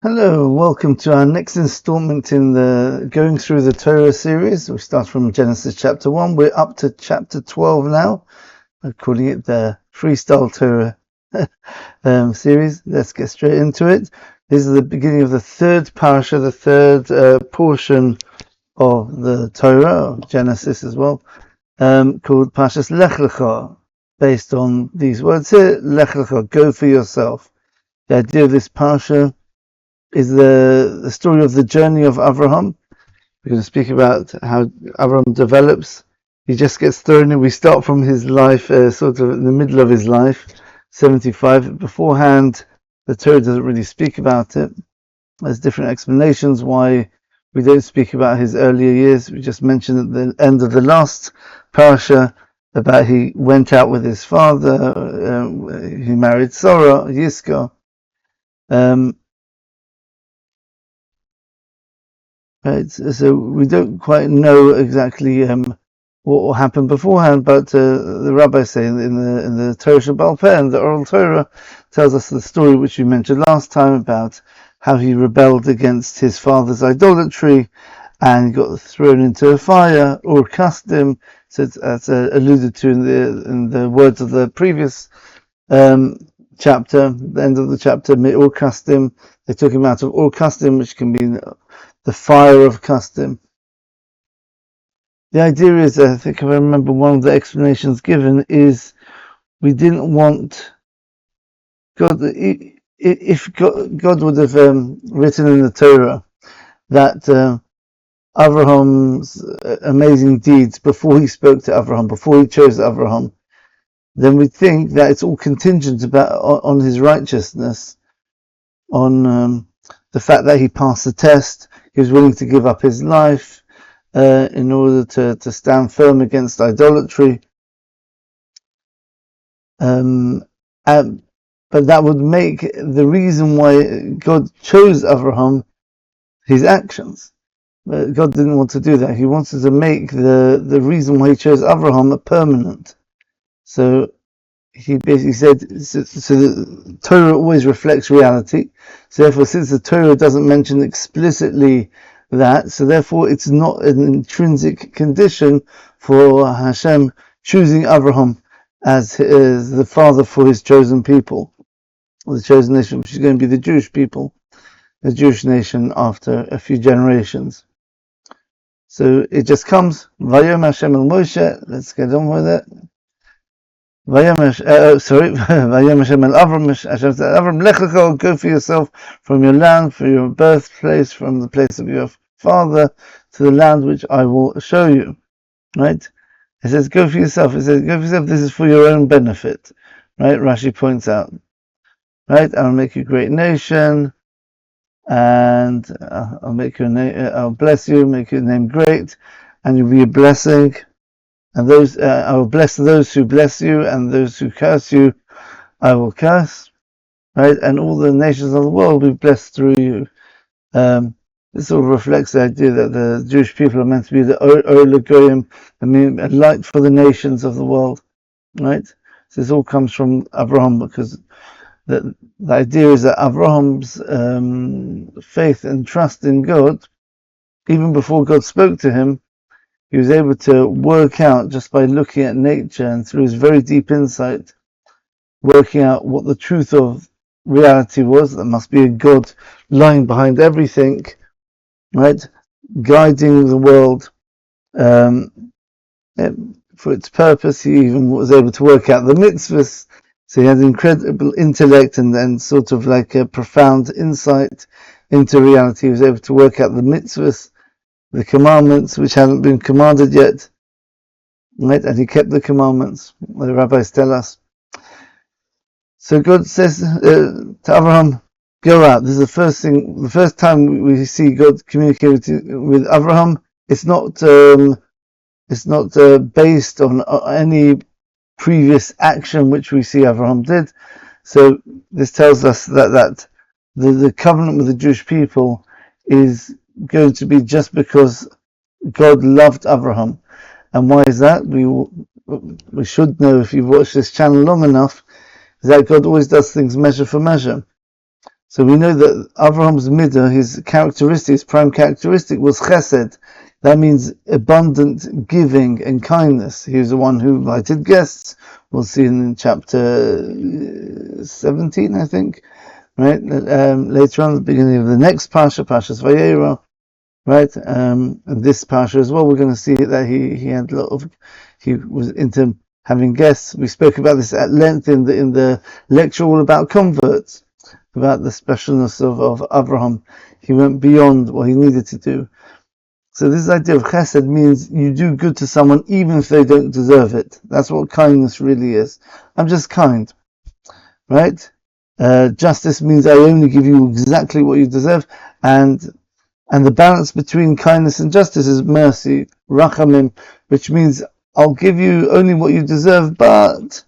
Hello, welcome to our next installment in the Going Through the Torah series. We start from Genesis chapter 1. We're up to chapter 12 now. I'm calling it the Freestyle Torah series. Let's get straight into it. This is the beginning of the third parasha, the third portion of the Torah, of Genesis as well, called Pashas LECH LECHA, based on these words here, LECH LECHA, go for yourself. The idea of this parasha is the story of the journey of Avraham. We're going to speak about how Avraham develops. He just gets thrown in. We start from his life, sort of in the middle of his life, 75. Beforehand, the Torah doesn't really speak about it. There's different explanations why we don't speak about his earlier years. We just mentioned at the end of the last parasha about he went out with his father, he married Sarah, Yiscah. Right, so we don't quite know exactly what will happen beforehand, but the rabbis say in the Torah Shabbal Peh, and the oral Torah tells us the story which we mentioned last time about how he rebelled against his father's idolatry and got thrown into a fire or cast him. So it's alluded to in the words of the previous chapter, the end of the chapter, or cast him. They took him out of or cast him, which can mean the fire of custom. The idea is, I think if I remember one of the explanations given, is we didn't want God, if God would have written in the Torah that Abraham's amazing deeds before he spoke to Abraham, before he chose Abraham, then we'd think that it's all contingent on his righteousness, on the fact that he passed the test. He was willing to give up his life in order to stand firm against idolatry. But that would make the reason why God chose Abraham his actions. But God didn't want to do that. He wanted to make the reason why he chose Abraham permanent. So he basically said, so the Torah always reflects reality. So therefore, since the Torah doesn't mention explicitly that, so therefore it's not an intrinsic condition for Hashem choosing Abraham as the father for his chosen people, or the chosen nation, which is going to be the Jewish people, the Jewish nation after a few generations. So it just comes, Vayom Hashem el Moshe, let's get on with it. Vayom Hashem el Avram, Hashem said, Avram, lech lecha, go for yourself from your land, from your birthplace, from the place of your father, to the land which I will show you. Right? It says, go for yourself. It says, go for yourself, this is for your own benefit. Right? Rashi points out. Right? I'll make you a great nation, and I'll make your name, I'll bless you, make your name great, and you'll be a blessing. And I will bless those who bless you, and those who curse you, I will curse. Right? And all the nations of the world will be blessed through you. This all reflects the idea that the Jewish people are meant to be the Ola Goyim, I mean, a light for the nations of the world. Right? So this all comes from Abraham, because the idea is that Abraham's faith and trust in God, even before God spoke to him, he was able to work out, just by looking at nature and through his very deep insight, working out what the truth of reality was. There must be a God lying behind everything, right? Guiding the world for its purpose. He even was able to work out the mitzvahs. So he had incredible intellect and sort of like a profound insight into reality. He was able to work out the mitzvahs, the commandments which hadn't been commanded yet, right? And he kept the commandments, the rabbis tell us. So God says to Abraham, go out. This is the first time we see God communicating with Abraham. It's not based on any previous action which we see Abraham did. So this tells us that the covenant with the Jewish people is going to be just because God loved Abraham. And why is that? We should know, if you've watched this channel long enough, is that God always does things measure for measure. So we know that Abraham's midah, his characteristic, his prime characteristic was chesed. That means abundant giving and kindness. He was the one who invited guests. We'll see in chapter 17, I think, right? Later on, at the beginning of the next Pashas Vayera, right? This Pasha as well, we're going to see that he was into having guests. We spoke about this at length in the lecture all about converts, about the specialness of Abraham. He went beyond what he needed to do. So this idea of chesed means you do good to someone even if they don't deserve it. That's what kindness really is. I'm just kind, right? Justice means I only give you exactly what you deserve, and the balance between kindness and justice is mercy, rachamim, which means I'll give you only what you deserve, but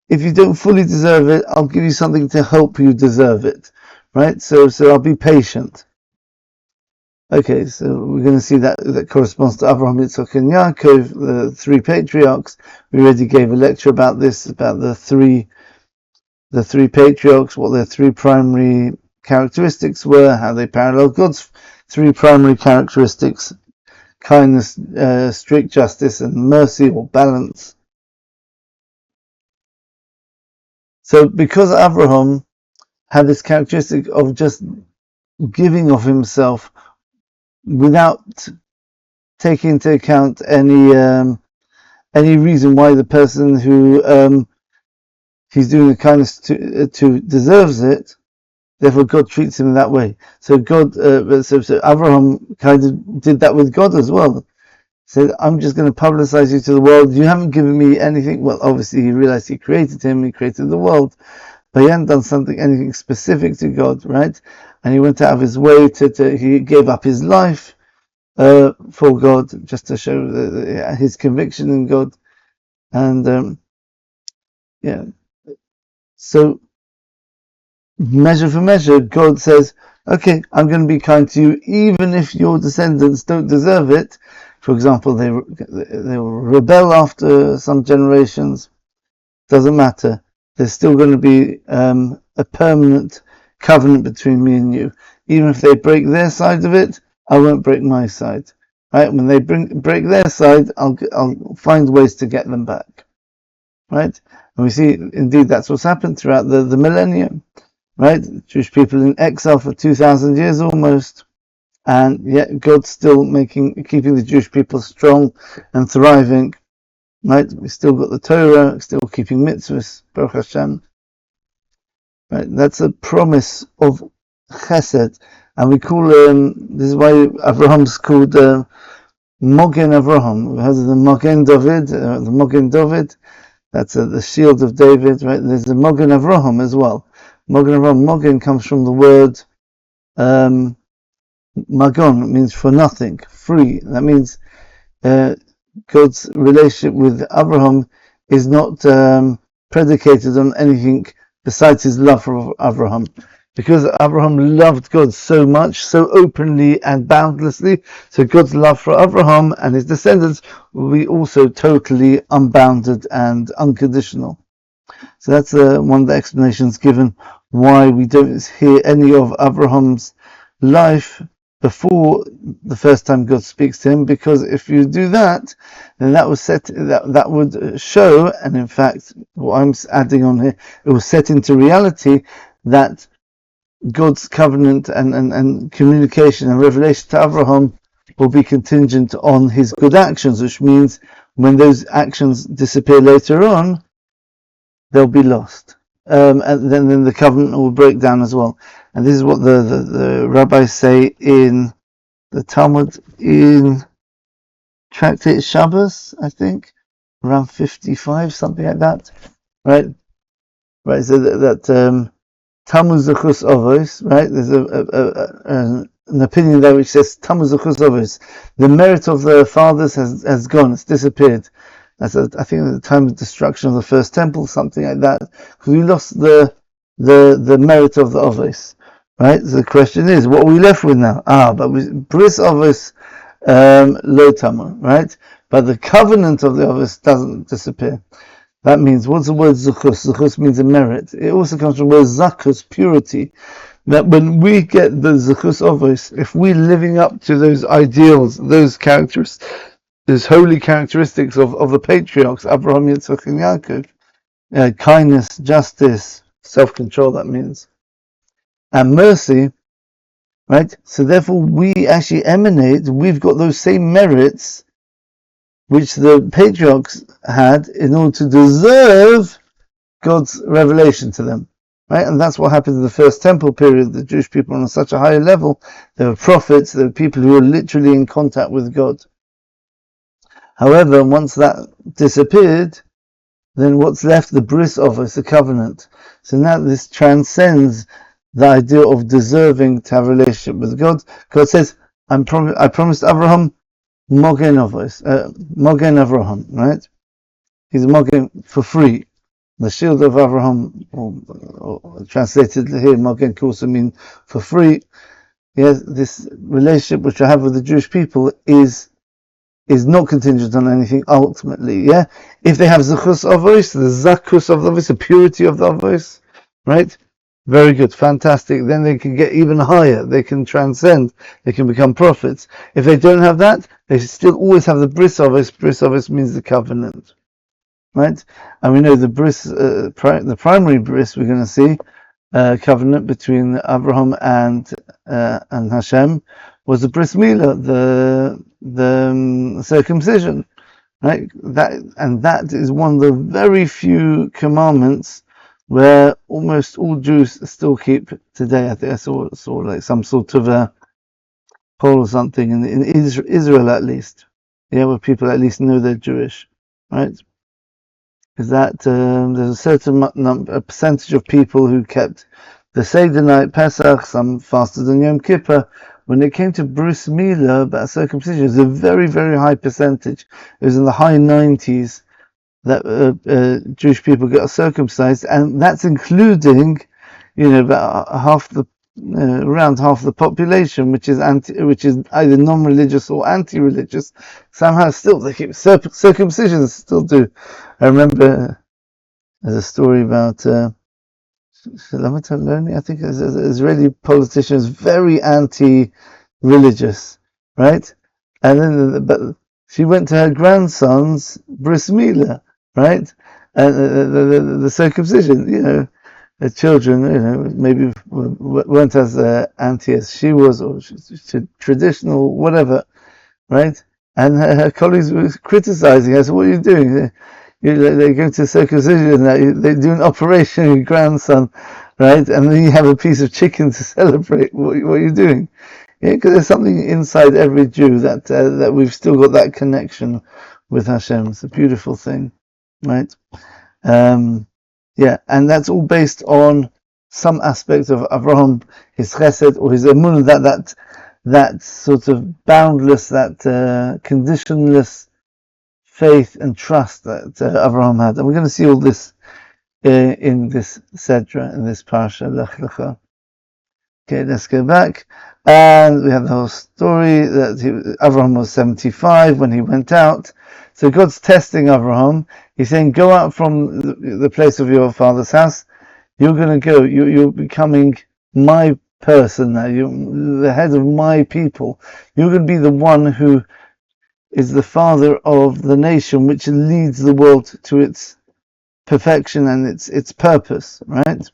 if you don't fully deserve it, I'll give you something to help you deserve it, right? So I'll be patient. Okay, so we're going to see that corresponds to Avraham, Yitzchak, and Yaakov, the three patriarchs. We already gave a lecture about this, about the three patriarchs, what their three primary characteristics were, how they parallel God's three primary characteristics: kindness, strict justice, and mercy or balance. So because Avraham had this characteristic of just giving of himself without taking into account any reason why the person who he's doing the kindness to deserves it, therefore God treats him in that way. So God, so Abraham kind of did that with God as well. Said, I'm just going to publicize you to the world. You haven't given me anything. Well, obviously he realized he created him, he created the world, but he hadn't done anything specific to God, right? And he went out of his way he gave up his life for God, just to show his conviction in God. And so measure for measure, God says, okay, I'm going to be kind to you even if your descendants don't deserve it. For example, they will rebel after some generations. Doesn't matter. There's still going to be a permanent covenant between me and you. Even if they break their side of it, I won't break my side. Right? When they break their side, I'll find ways to get them back. Right? And we see, indeed, that's what's happened throughout the millennium. Right? Jewish people in exile for 2,000 years almost. And yet God's still keeping the Jewish people strong and thriving. Right? We still got the Torah, still keeping mitzvahs, Baruch Hashem. Right? That's a promise of chesed. And we call this is why Abraham's called Mogen Avraham. We heard of the Mogen David, that's the shield of David, right? There's the Mogen Avraham as well. Mogen comes from the word Magon. It means for nothing, free. That means God's relationship with Abraham is not predicated on anything besides his love for Abraham. Because Abraham loved God so much, so openly and boundlessly, so God's love for Abraham and his descendants will be also totally unbounded and unconditional. So that's one of the explanations given why we don't hear any of Abraham's life before the first time God speaks to him, because if you do that, then that would show, and in fact, what I'm adding on here, it will set into reality that God's covenant and communication and revelation to Abraham will be contingent on his good actions, which means when those actions disappear later on, they'll be lost. And then the covenant will break down as well. And this is what the rabbis say in the Talmud in Tractate Shabbos, I think, around 55, something like that. Right? So that Tammuz Zechus Ovos, right? There's an opinion there which says Tammuz Zechus Ovos. The merit of the fathers has gone, it's disappeared. That's I think at the time of destruction of the first temple, something like that, because we lost the merit of the Ovos, right? So the question is, what are we left with now? But Bris Ovos Lo Tama, right? But the covenant of the Ovos doesn't disappear. That means, what's the word zuchus? Zuchus means a merit. It also comes from the word zakus, purity. that when we get the Zechus Avos, if we're living up to those ideals, those characteristics, those holy characteristics of the patriarchs, Abraham, Yitzchak, and Yaakov, kindness, justice, self-control, that means, and mercy, right? So therefore we actually we've got those same merits which the patriarchs had in order to deserve God's revelation to them. Right? And that's what happened in the first temple period. The Jewish people were on such a high level. They were prophets, they were people who were literally in contact with God. However, once that disappeared, then what's left? The bris of us, the covenant. So now this transcends the idea of deserving to have a relationship with God. God says, I promised Abraham Mogen Avos, Mogen Avraham, right? He's Mogen for free. The shield of Abraham, or translated here, Mogen can also mean for free. Yes, this relationship which I have with the Jewish people is not contingent on anything ultimately. Yeah, if they have zechus avos, the zakus of the avos, the purity of the avos, right? Very good, fantastic. Then they can get even higher. They can transcend. They can become prophets. If they don't have that, they still always have the bris avos. Bris avos means the covenant. Right, and we know the bris, the primary bris we're going to see, covenant between Abraham and Hashem, was the bris milah, the circumcision, right? That is one of the very few commandments where almost all Jews still keep today. I think I saw like some sort of a poll or something in Israel at least, yeah, where people at least know they're Jewish, right? Is that there's a certain a percentage of people who kept the Seder night, Pesach, some faster than Yom Kippur. When it came to bris milah, about circumcision, it was a very, very high percentage. It was in the high 90s that Jewish people get circumcised, and that's including, about around half the population, which is either non-religious or anti-religious. Somehow, still they keep circumcision. Still do. I remember there's a story about Shlomo Taloni, I think, as an Israeli politician, is very anti-religious, right? And then, but she went to her grandson's bris milah, right? And the circumcision, the children, maybe weren't as anti as she was, or traditional, whatever, right? And her colleagues were criticizing her. So, what are you doing? They go to circumcision, they do an operation on your grandson, right? And then you have a piece of chicken to celebrate. What are you doing? Yeah, because there's something inside every Jew that we've still got that connection with Hashem. It's a beautiful thing, right? Yeah, and that's all based on some aspect of Avraham, his chesed or his emunah, that sort of boundless, that conditionless faith and trust that Avraham had. And we're going to see all this in this Sedra, in this Parsha, Lech Lecha. Okay, let's go back. And we have the whole story that Avraham was 75 when he went out. So God's testing Avraham. He's saying, go out from the place of your father's house. You're going to go. You're becoming my person now. You're the head of my people. You're going to be the one who is the father of the nation which leads the world to its perfection and its purpose, right?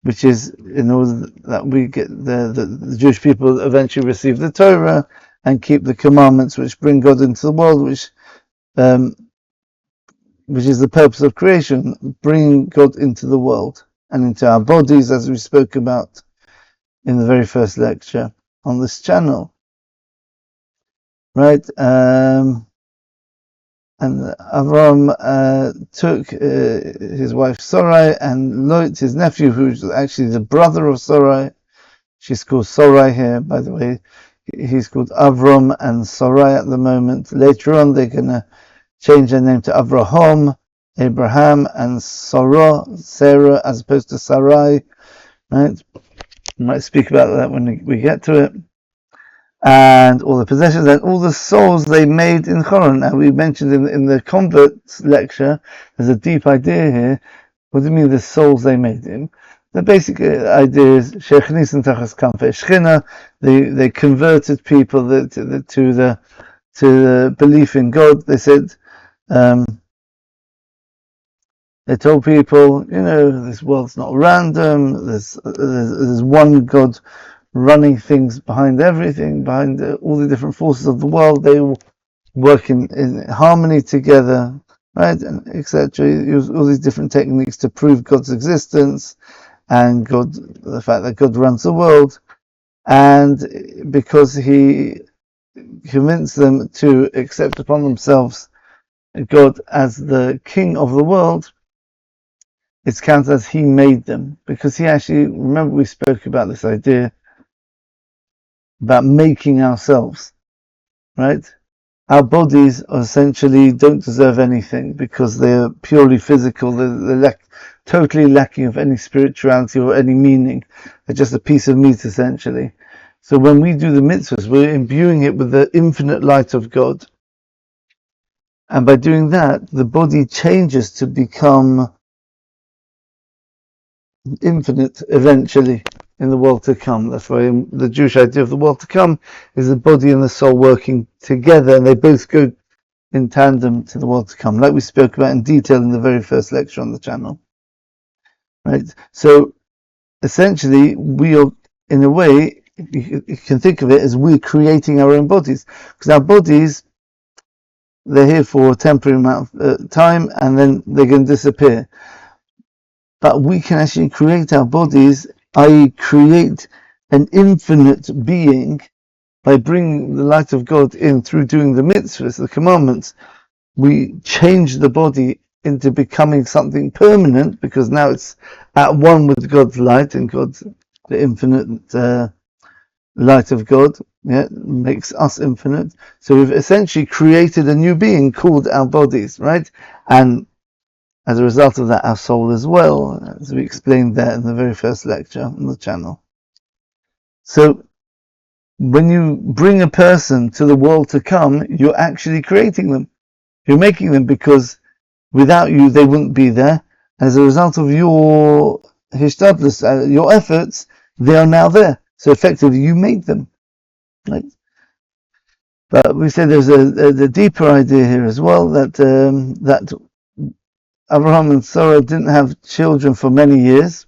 Which is in order that we get the Jewish people eventually receive the Torah and keep the commandments which bring God into the world, which is the purpose of creation, bringing God into the world and into our bodies, as we spoke about in the very first lecture on this channel. Right, and Avram took his wife Sarai and Lot, his nephew, who's actually the brother of Sarai. She's called Sarai here, by the way. He's called Avram and Sarai at the moment. Later on, they're going to change their name to Avraham, Abraham, and Sarah, as opposed to Sarai. Right? We might speak about that when we get to it. And all the possessions and all the souls they made in Choron. Now, we mentioned in the converts lecture, there's a deep idea here. What do you mean the souls they made him? the basic idea is Shechnisin Tachas Kanfei Shechina. They converted people to the belief in God. They said, they told people, this world's not random. There's one God running things behind everything, behind all the different forces of the world. They work in harmony together, right, and etc. Use all these different techniques to prove God's existence and the fact that God runs the world. And because he convinced them to accept upon themselves God as the king of the world, it's counted as he made them. Because he actually, remember we spoke about this idea about making ourselves, right? Our bodies essentially don't deserve anything because they're purely physical. They're totally lacking of any spirituality or any meaning. They're just a piece of meat, essentially. So when we do the mitzvahs, we're imbuing it with the infinite light of God. And by doing that, the body changes to become infinite eventually in the world to come. That's why the Jewish idea of the world to come is the body and the soul working together, and they both go in tandem to the world to come, like we spoke about in detail in the very first lecture on the channel. Right? So essentially, we are, in a way, you can think of it as we're creating our own bodies, because our bodies, they're here for a temporary amount of time, and then they're going to disappear. But we can actually create our bodies, i.e. create an infinite being by bringing the light of God in through doing the mitzvahs, the commandments. We change the body into becoming something permanent, because now it's at one with God's light, and God's the infinite light of God, makes us infinite. So we've essentially created a new being called our bodies, right? And as a result of that, our soul as well, as we explained that in the very first lecture on the channel. So when you bring a person to the world to come, you're actually creating them. You're making them, because without you, they wouldn't be there. As a result of your hishtadlus, your efforts, they are now there. So effectively, you made them. Right? But we say there's a deeper idea here as well, that Abraham and Sarah didn't have children for many years,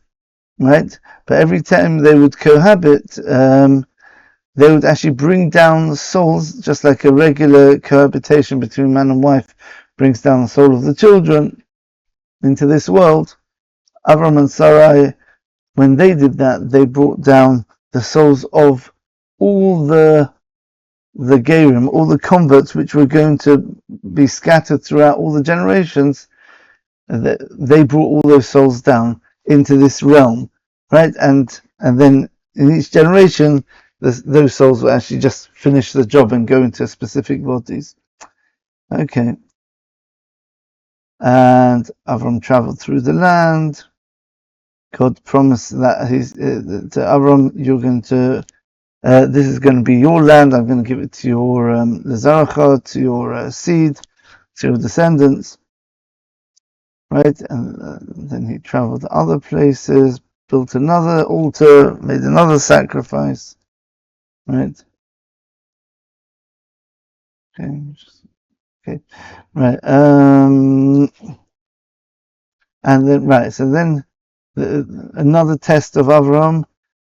right? But every time they would cohabit, they would actually bring down souls, just like a regular cohabitation between man and wife brings down the soul of the children into this world. Abraham and Sarai, when they did that, they brought down the souls of all the Gerim, all the converts which were going to be scattered throughout all the generations. They brought all those souls down into this realm, right? And then in each generation, those souls will actually just finish the job and go into specific bodies. Okay. And Avram traveled through the land. God promised that to Avram, you're going to, this is going to be your land. I'm going to give it to your Lezaracha, to your seed, to your descendants. Right, and then he traveled to other places, built another altar, made another sacrifice. Right. Okay. Right. And then so then another test of Avram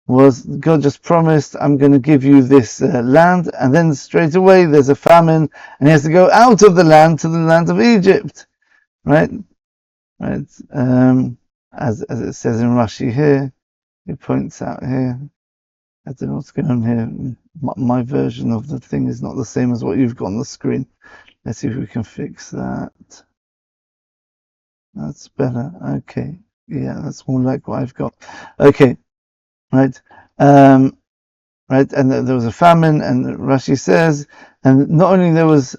was God just promised, I'm going to give you this land, and then straight away there's a famine, and he has to go out of the land to the land of Egypt. Right. Right, as it says in Rashi here, it points out here. I don't know what's going on here. My version of the thing is not the same as what you've got on the screen. Let's see if we can fix that. That's better. Okay, yeah, that's more like what I've got. Okay, right, right, and there was a famine, and Rashi says, and not only there was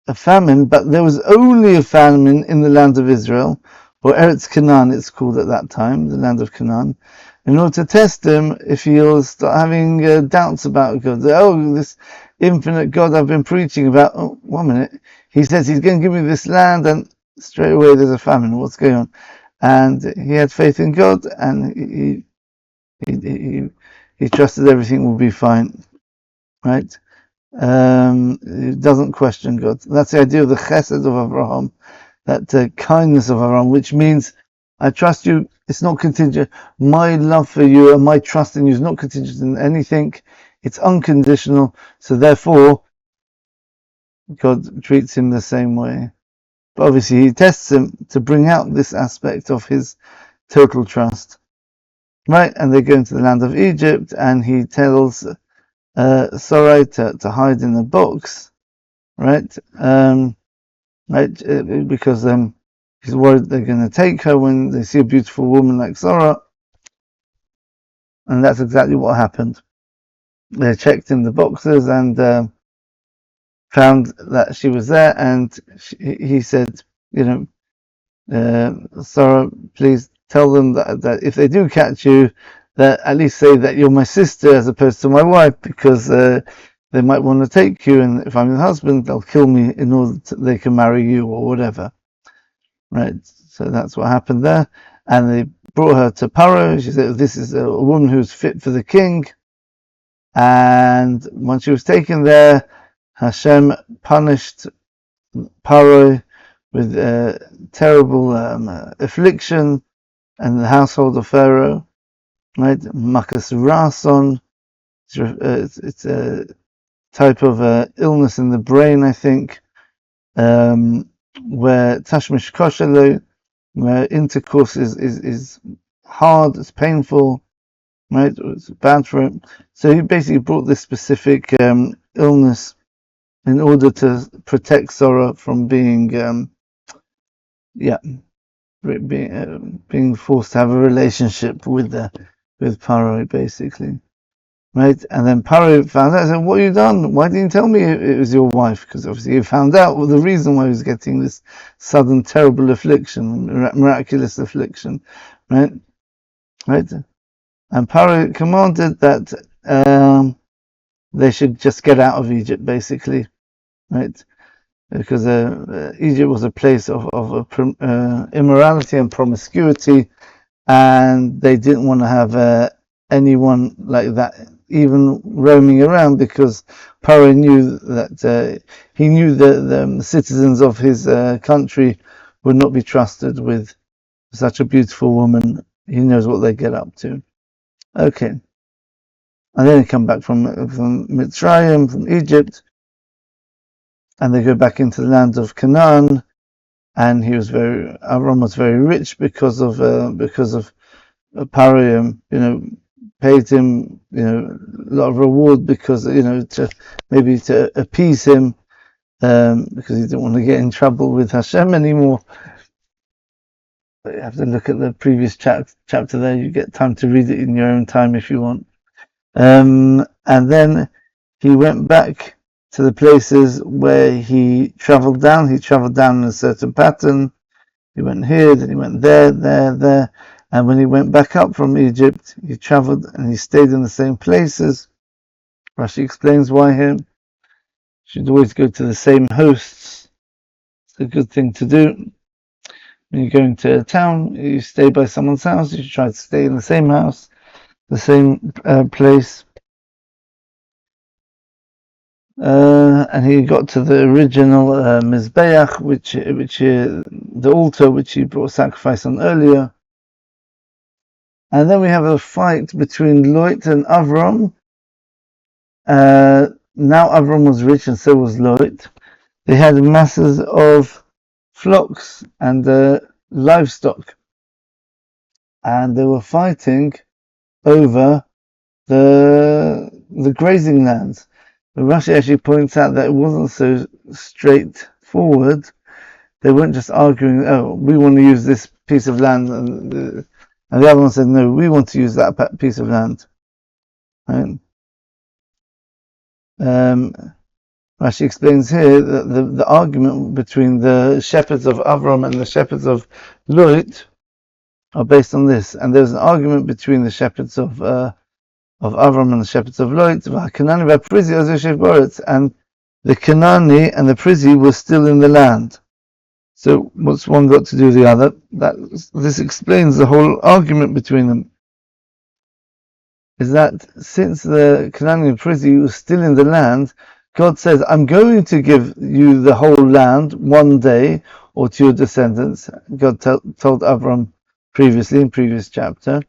a famine, but there was only a famine in the land of Israel, or Eretz Canaan it's called at that time, the land of Canaan, in order to test him if he'll start having doubts about God. Oh, this infinite God I've been preaching about, oh, 1 minute, he says he's going to give me this land, and straight away there's a famine. What's going on? and he had faith in God, and he trusted everything will be fine, right? He doesn't question God. That's the idea of the chesed of Abraham, that kindness of Abraham, which means I trust you. It's not contingent. My love for you and my trust in you is not contingent in anything. It's unconditional. So therefore, God treats him the same way. But obviously, he tests him to bring out this aspect of his total trust. Right? And they go into the land of Egypt, and he tells Sarai to hide in the box. Right? Because he's worried they're going to take her when they see a beautiful woman like Sarah. And that's exactly what happened. They checked in the boxes and found that she was there, and he said, Sarah, please tell them that if they do catch you, that at least say that you're my sister as opposed to my wife, because they might want to take you, and if I'm your husband, they'll kill me in order they can marry you or whatever. Right? So that's what happened there. And they brought her to Paro. She said, this is a woman who's fit for the king. And when she was taken there, Hashem punished Paro with terrible affliction and the household of Pharaoh, right? Makas Rason. It's a type of illness in the brain, I think, where Tashmish Koshelo, where intercourse is hard, it's painful, right? It's bad for him. So he basically brought this specific illness in order to protect Sarah from being forced to have a relationship with Paro, basically, right? And then Paro found out, said, "What have you done? Why didn't you tell me it was your wife?" Because obviously he found out the reason why he was getting this sudden terrible affliction, miraculous affliction, right? Right? And Paro commanded that they should just get out of Egypt, basically, right? Because Egypt was a place of immorality and promiscuity, and they didn't want to have anyone like that even roaming around, because Paro knew that he knew that the citizens of his country would not be trusted with such a beautiful woman. He knows what they get up to. Okay, and then they come back from Mitzrayim, from Egypt, and they go back into the land of Canaan. And Avram was very rich because of Paro, paid him, a lot of reward because, to appease him, because he didn't want to get in trouble with Hashem anymore. But you have to look at the previous chapter there. You get time to read it in your own time if you want. And then he went back to the places where he travelled down. He travelled down in a certain pattern. He went here, then he went there. And when he went back up from Egypt, he travelled and he stayed in the same places. Rashi explains why here. You should always go to the same hosts. It's a good thing to do. When you're going to a town, you stay by someone's house. You should try to stay in the same house, the same place. And he got to the original Mizbeach, which the altar which he brought sacrifice on earlier. And then we have a fight between Lot and Avram. Now Avram was rich and so was Lot. They had masses of flocks and livestock, and they were fighting over the grazing lands. But Rashi actually points out that it wasn't so straightforward. They weren't just arguing, "Oh, we want to use this piece of land," and the other one said, "No, we want to use that piece of land." Right? Rashi explains here that the argument between the shepherds of Avram and the shepherds of Lot are based on this. And there's an argument between the shepherds of Avram and the shepherds of Lot, and the Kanani and the Prizi were still in the land. So what's one got to do with the other? This explains the whole argument between them. Is that since the Canaan Prizzi was still in the land, God says, I'm going to give you the whole land one day, or to your descendants. God told Avram previously, in previous chapter,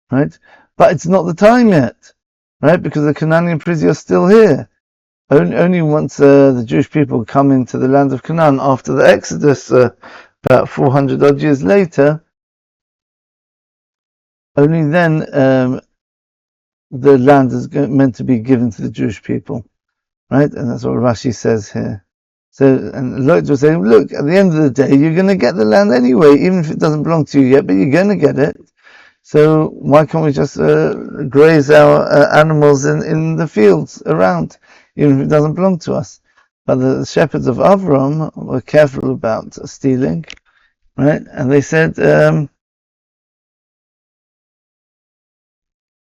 right? But it's not the time yet, right? Because the Canaan Prizzi are still here. Only once the Jewish people come into the land of Canaan after the Exodus, about 400 odd years later, only then the land is meant to be given to the Jewish people, right? And that's what Rashi says here. So, and Lot was saying, look, at the end of the day, you're going to get the land anyway, even if it doesn't belong to you yet, but you're going to get it. So why can't we just graze our animals in the fields around, even if it doesn't belong to us? But the shepherds of Avram were careful about stealing, right? And they said, that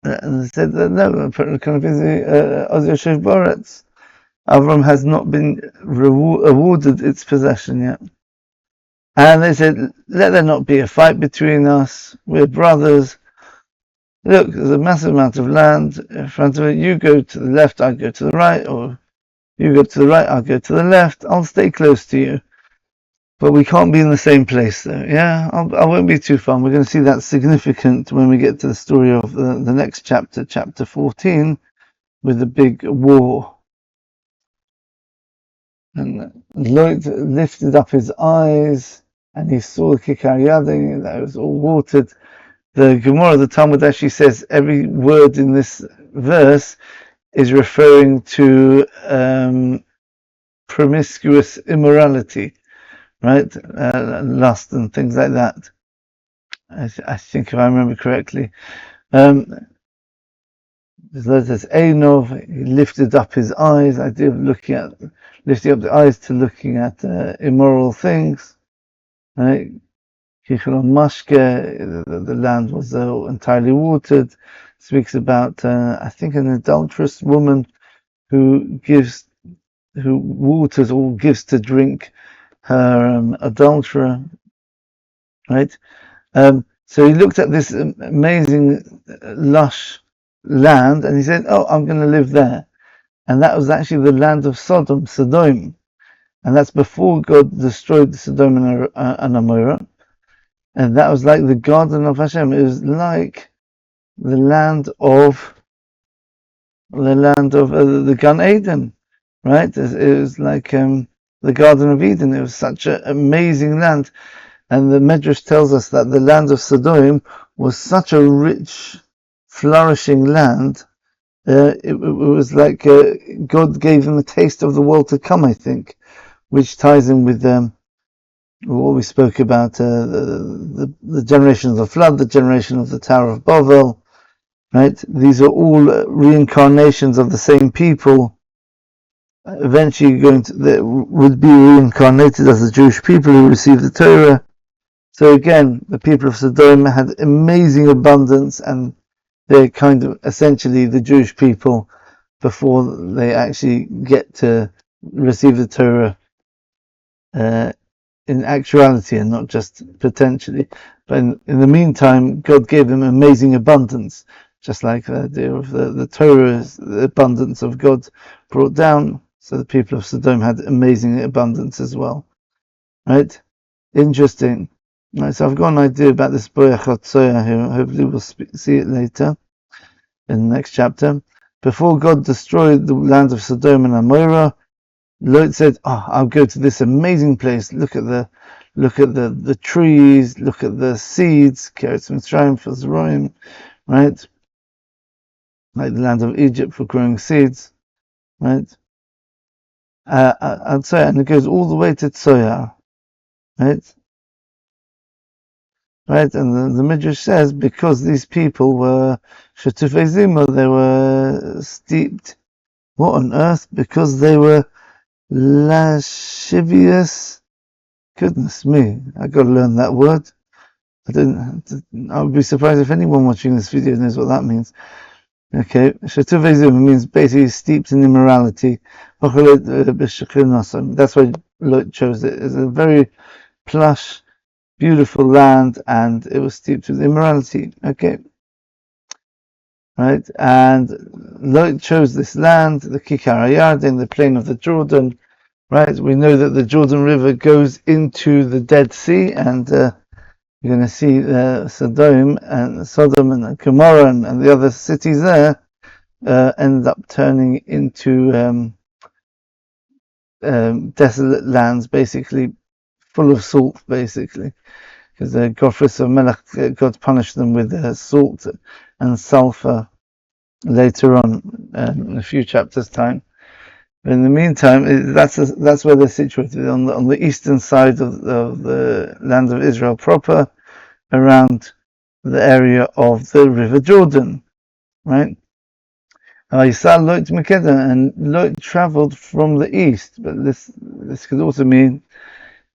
no, Avram has not been awarded its possession yet. And they said, let there not be a fight between us, we're brothers. Look, there's a massive amount of land in front of it. You go to the left, I go to the right, or you go to the right, I'll go to the left. I'll stay close to you. But we can't be in the same place, though. Yeah, I won't be too far. We're going to see that's significant when we get to the story of the next chapter, chapter 14, with the big war. And Lot lifted up his eyes, and he saw the Kikar Yadim that was all watered. The Gemara, the Talmud actually says every word in this verse is referring to promiscuous immorality, right? Lust and things like that. I think if I remember correctly. It says Einov, he lifted up his eyes, idea of lifting up the eyes to looking at immoral things, right? Kichelon Mashke, the land was entirely watered. Speaks about, I think, an adulterous woman who waters or gives to drink her adulterer, right? So he looked at this amazing, lush land, and he said, "Oh, I'm going to live there." And that was actually the land of Sodom, and that's before God destroyed Sodom and Amorah. And that was like the garden of Hashem. It was like the land of the Gan Eden, right? It was like the Garden of Eden. It was such an amazing land. And the Medrash tells us that the land of Sodom was such a rich, flourishing land. It was like God gave them a taste of the world to come, I think, which ties in with what we spoke about, the generation of the flood, the generation of the Tower of Babel, right? These are all reincarnations of the same people. Eventually would be reincarnated as the Jewish people who received the Torah. So again, the people of Sodom had amazing abundance, and they're kind of essentially the Jewish people before they actually get to receive the Torah in actuality and not just potentially. But in the meantime, God gave them amazing abundance, just like the idea of the Torah is the abundance of God brought down. So the people of Sodom had amazing abundance as well. Right? Interesting. Right, so I've got an idea about this Boyachot Tzoya here. Hopefully we'll see it later in the next chapter. Before God destroyed the land of Sodom and Amorah, Lot said, I'll go to this amazing place. Look at the trees, look at the seeds, Keretz Mitzrayim for Zeroim, right? Like the land of Egypt for growing seeds, right? And it goes all the way to Tzoya, right? Right, and the Midrash says because these people were Shetufei Zimah, they were steeped. What on earth? Because they were lascivious. Goodness me, I got to learn that word. I would be surprised if anyone watching this video knows what that means. Okay, Shetufei Zimah means basically steeped in immorality. That's why Lot chose it. It's a very plush, beautiful land, and it was steeped with immorality. Okay. Right, and Lot chose this land, the Kikar HaYarden, the plain of the Jordan. Right, we know that the Jordan River goes into the Dead Sea, and you're going to see Sodom and Gomorrah and the other cities there end up turning into desolate lands, basically full of salt, basically, because the Gophris of Melech, God punished them with salt and sulfur later on in a few chapters' time. But in the meantime, that's where they're situated on the eastern side of the land of Israel proper, around the area of the River Jordan, right? And Lot traveled from the east, but this could also mean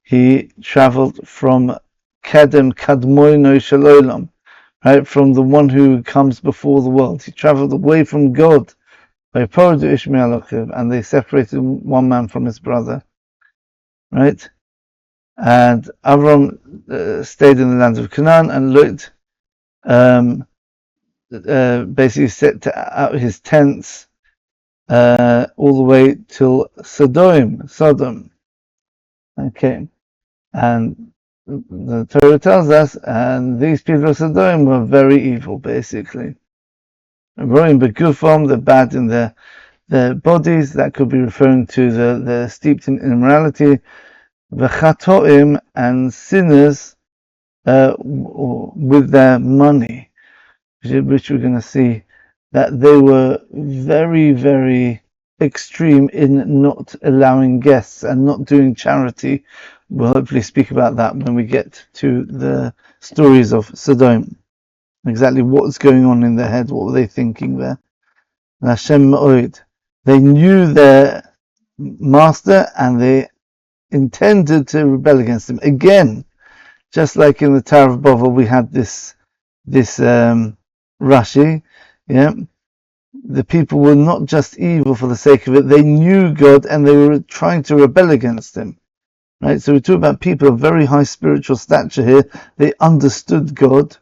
he traveled from Kadmoino Shalolam, right, from the one who comes before the world. He traveled away from God by Porod Ishmael, and they separated one man from his brother, right? And Avram stayed in the land of Canaan, and Lot basically set out his tents all the way till Sodom. Okay, and the Torah tells us, and these people of Sodom were very evil, basically. Roim begufom, they're bad in their bodies. That could be referring to the steeped in immorality. V'chatoim, and sinners with their money, which we're going to see that they were very, very extreme in not allowing guests and not doing charity. We'll hopefully speak about that when we get to the stories of Sodom. Exactly what's going on in their head, what were they thinking there? Hashem Ma'od. They knew their master and they intended to rebel against him. Again, just like in the Tower of Babel, we had this Rashi, yeah. The people were not just evil for the sake of it, they knew God and they were trying to rebel against him. Right? So we talk about people of very high spiritual stature here. They understood God,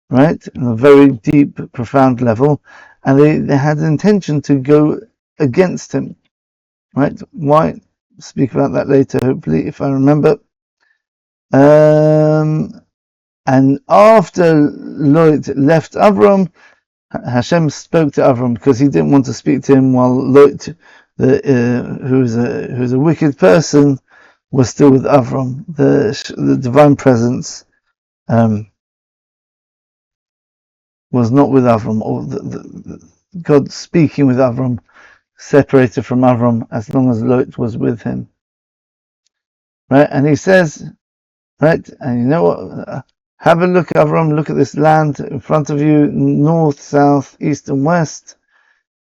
right, on a very deep, profound level, and they had an intention to go against him. Right? Why? Speak about that later, hopefully, if I remember. And after Lot left Avram, Hashem spoke to Avram because he didn't want to speak to him while Lot, who's a wicked person, was still with Avram. The divine presence was not with Avram, or God speaking with Avram separated from Avram as long as Lot was with him. Right, and he says, right, and you know what? Have a look, Avram, look at this land in front of you, north, south, east, and west.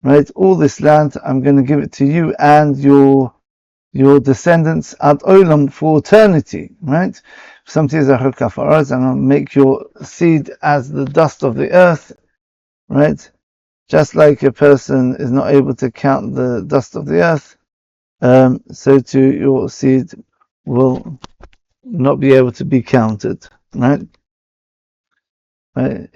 Right, all this land, I'm going to give it to you and your descendants ad olam for eternity. Right, and I'll make your seed as the dust of the earth. Right, just like a person is not able to count the dust of the earth, so too your seed will not be able to be counted. Right. By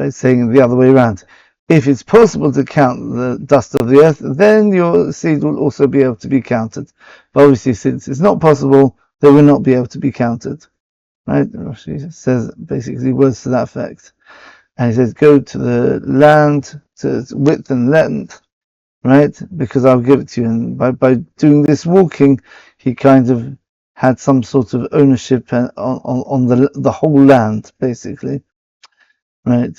saying it the other way around, if it's possible to count the dust of the earth, then your seed will also be able to be counted. But obviously, since it's not possible, they will not be able to be counted. Right? Rashi says basically words to that effect. And he says, go to the land to its width and length, right? Because I'll give it to you. And by doing this walking, he kind of had some sort of ownership on the whole land, basically, right?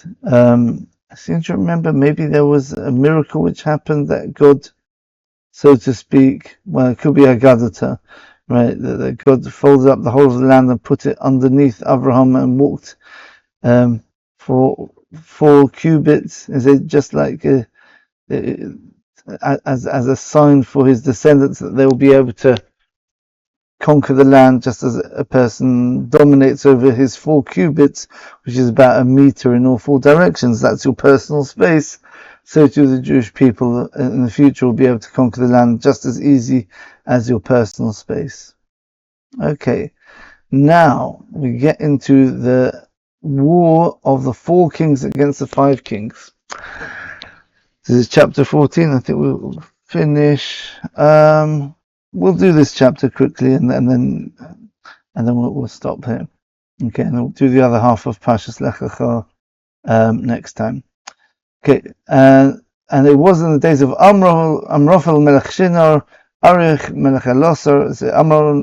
I seem to remember maybe there was a miracle which happened that God, so to speak, well, it could be Agadata, right? That God folded up the whole of the land and put it underneath Abraham and walked for 4 cubits. Is it just like as a sign for his descendants that they will be able to conquer the land just as a person dominates over his 4 cubits, which is about 1 meter in all 4 directions. That's your personal space. So too the Jewish people in the future will be able to conquer the land just as easy as your personal space. Okay, now we get into the war of the 4 kings against the 5 kings. This is chapter 14. I think we'll finish. We'll do this chapter quickly, and then we'll stop here. Okay, and we'll do the other half of Pashas LECH LECHA next time. Okay, and it was in the days of Amrophel Melech Shinar, Arich Melech Elosar,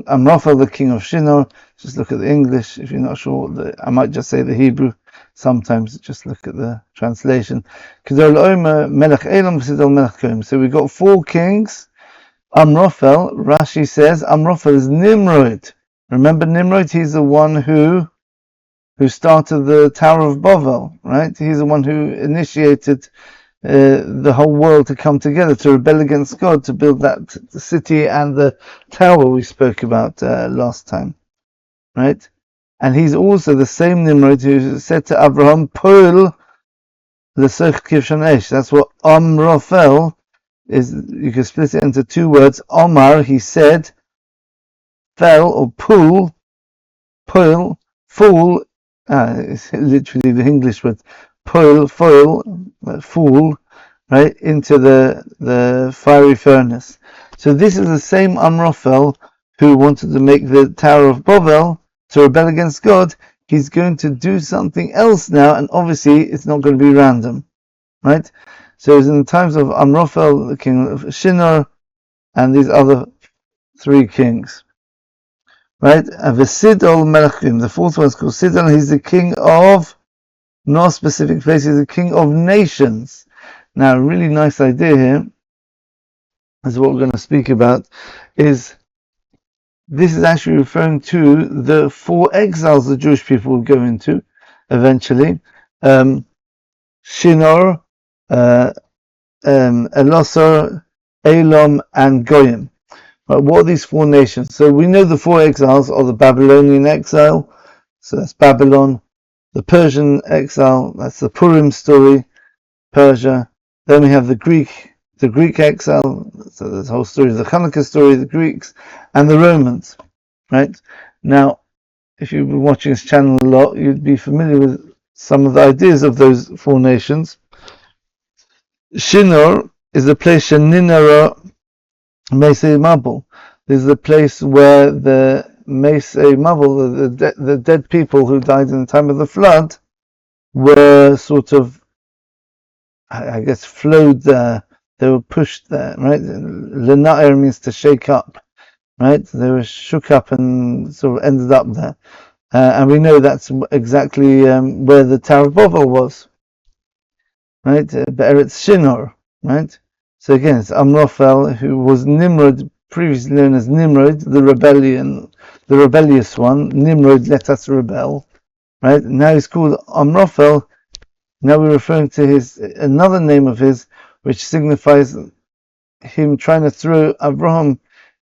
Amrophel the king of Shinar. Just look at the English if you're not sure. I might just say the Hebrew. Sometimes just look at the translation. Melech Elam Melech Koim. So we got 4 kings. Amrophel, Rashi says, Amrophel is Nimrod. Remember Nimrod? He's the one who started the Tower of Babel, right? He's the one who initiated the whole world to come together to rebel against God, to build that city and the tower we spoke about last time, right? And he's also the same Nimrod who said to Abraham, Poel l'soch kivshon esh. That's what Amrophel is. You can split it into 2 words. Omar, he said, fell or pool, fool. It's literally the English word, foil, fool, right, into the fiery furnace. So this is the same Amrophel who wanted to make the Tower of Babel to rebel against God. He's going to do something else now, and obviously it's not going to be random, right? So it's in the times of Amrophel, the king of Shinar, and these other 3 kings. Right? And Sidol Melechim, the 4th one is called Sidol. He's the king of no specific place. He's the king of nations. Now, a really nice idea here is what we're going to speak about. Is this is actually referring to the 4 exiles the Jewish people will go into eventually. Shinar, Elosar, Elam, and Goyim. Right, what are these 4 nations? So we know the 4 exiles are the Babylonian exile, so that's Babylon. The Persian exile, that's the Purim story, Persia. Then we have the Greek exile, so the whole story of the Hanukkah story, the Greeks, and the Romans. Right? Now, if you've been watching this channel a lot, you'd be familiar with some of the ideas of those 4 nations. Shinar is the place Sheninara Mesei Mabul. This is the place where the Mesei Mabul, the dead people who died in the time of the flood, were sort of, I guess, flowed there. They were pushed there, right? Lena'er means to shake up, right? They were shook up and sort of ended up there. And we know that's exactly where the Tower of Babel was, right? Be'eretz Shinar, right? So again, it's Amrophel, who was Nimrod, previously known as Nimrod, the rebellious one. Nimrod, let us rebel, right? Now he's called Amrophel. Now we're referring to another name of his, which signifies him trying to throw Abraham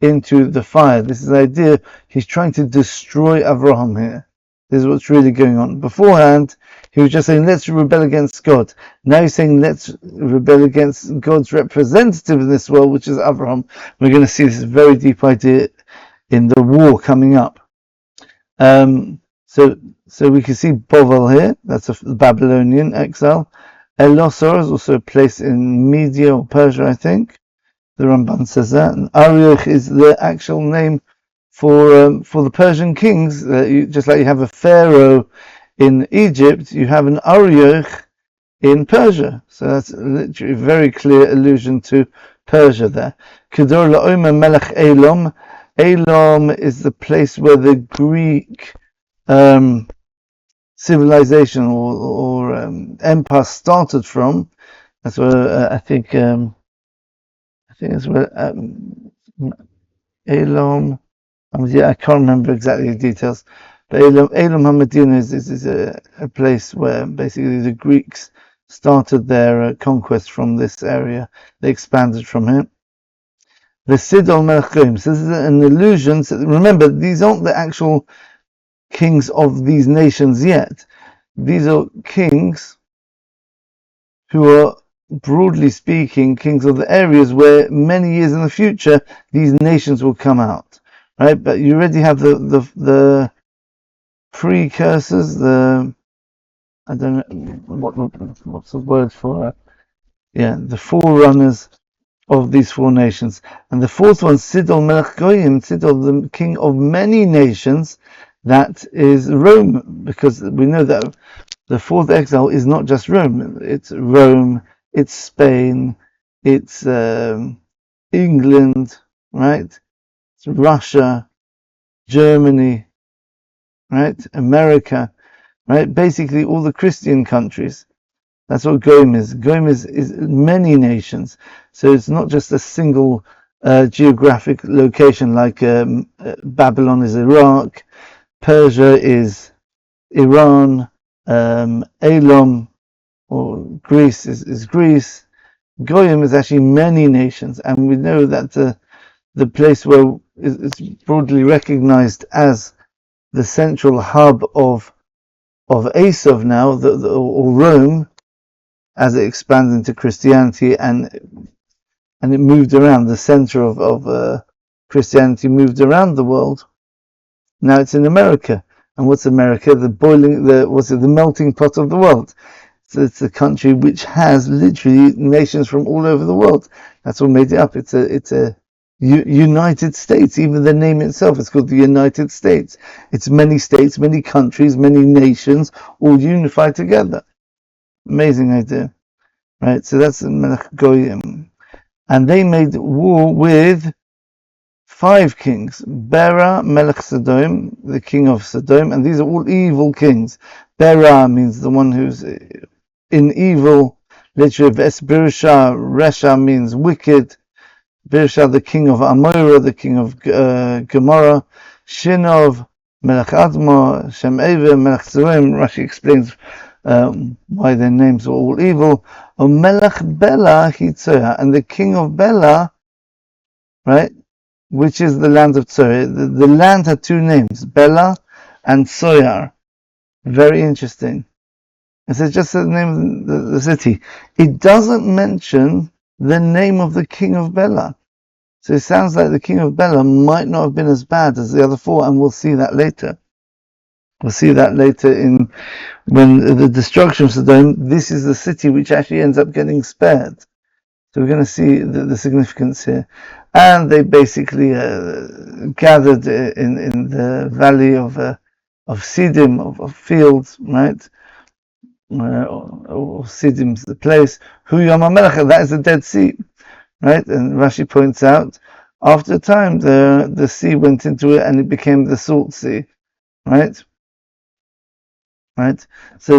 into the fire. This is the idea. He's trying to destroy Abraham here. This is what's really going on. Beforehand, he was just saying, let's rebel against God. Now he's saying, let's rebel against God's representative in this world, which is Abraham. We're going to see this very deep idea in the war coming up. So we can see Bovel here. That's a Babylonian exile. Elosar is also a place in Media or Persia, I think. The Ramban says that. And Arioch is the actual name for the Persian kings. Just like you have a pharaoh in Egypt, you have an Arioch in Persia. So that's literally a very clear allusion to Persia there. Kedor la'omer melech Elam. Elam is the place where the Greek civilization or empire started from. That's where I think that's where Elam. I can't remember exactly the details, but Elam Hamadina is a place where basically the Greeks started their conquest from this area. They expanded from here. The Sidol Melechim. So this is an illusion. So remember, these aren't the actual kings of these nations yet. These are kings who are, broadly speaking, kings of the areas where many years in the future these nations will come out. right? But you already have the precursors, I don't know what's the word for the forerunners of these four nations. And the fourth one, Sidon Melech Goyim, Sidon, the king of many nations, that is Rome, because we know that the fourth exile is not just Rome. It's Rome, it's Spain, it's England, right? It's Russia, Germany, right? America, right? Basically all the Christian countries. That's what Goyim is. Goyim is many nations. So it's not just a single geographic location like Babylon is Iraq, Persia is Iran, Elam or Greece is Greece. Goyim is actually many nations, and we know that the place where it's broadly recognized as the central hub of Esav now, or Rome, as it expanded into Christianity and it moved around. The center of Christianity moved around the world. Now it's in America, and what's America? The melting pot of the world. So it's a country which has literally nations from all over the world. That's what made it up. It's a United States. Even the name itself is called the United States. It's many states, many countries, many nations, all unified together. Amazing idea, right? So that's Melech Goyim, and they made war with 5 kings. Bera Melech Sodom, the king of Sodom, and these are all evil kings. Bera means the one who's in evil. Literally, Birsha, Resha means wicked. Birsha, the king of Amorah, the king of Gomorrah. Shinov, Melech Adma, Shem Ever, Melech Sodom. Rashi explains why their names are all evil. Melech Bela Hitzoya, and the king of Bela, right, which is the land of Tzoya. The land had 2 names, Bela and Tzoyar. Very interesting. It's just the name of the city. It doesn't mention the name of the king of Bela. So it sounds like the king of Bela might not have been as bad as the other 4, and we'll see that later. We'll see that later when the destruction of Sodom. This is the city which actually ends up getting spared. So we're going to see the significance here. And they basically gathered in the valley of Sidim, of fields, right? Or Sidim's the place. Hu Yom HaMelech, that is the Dead Sea, right? And Rashi points out, after a time the sea went into it and it became the Salt Sea, right? Right. So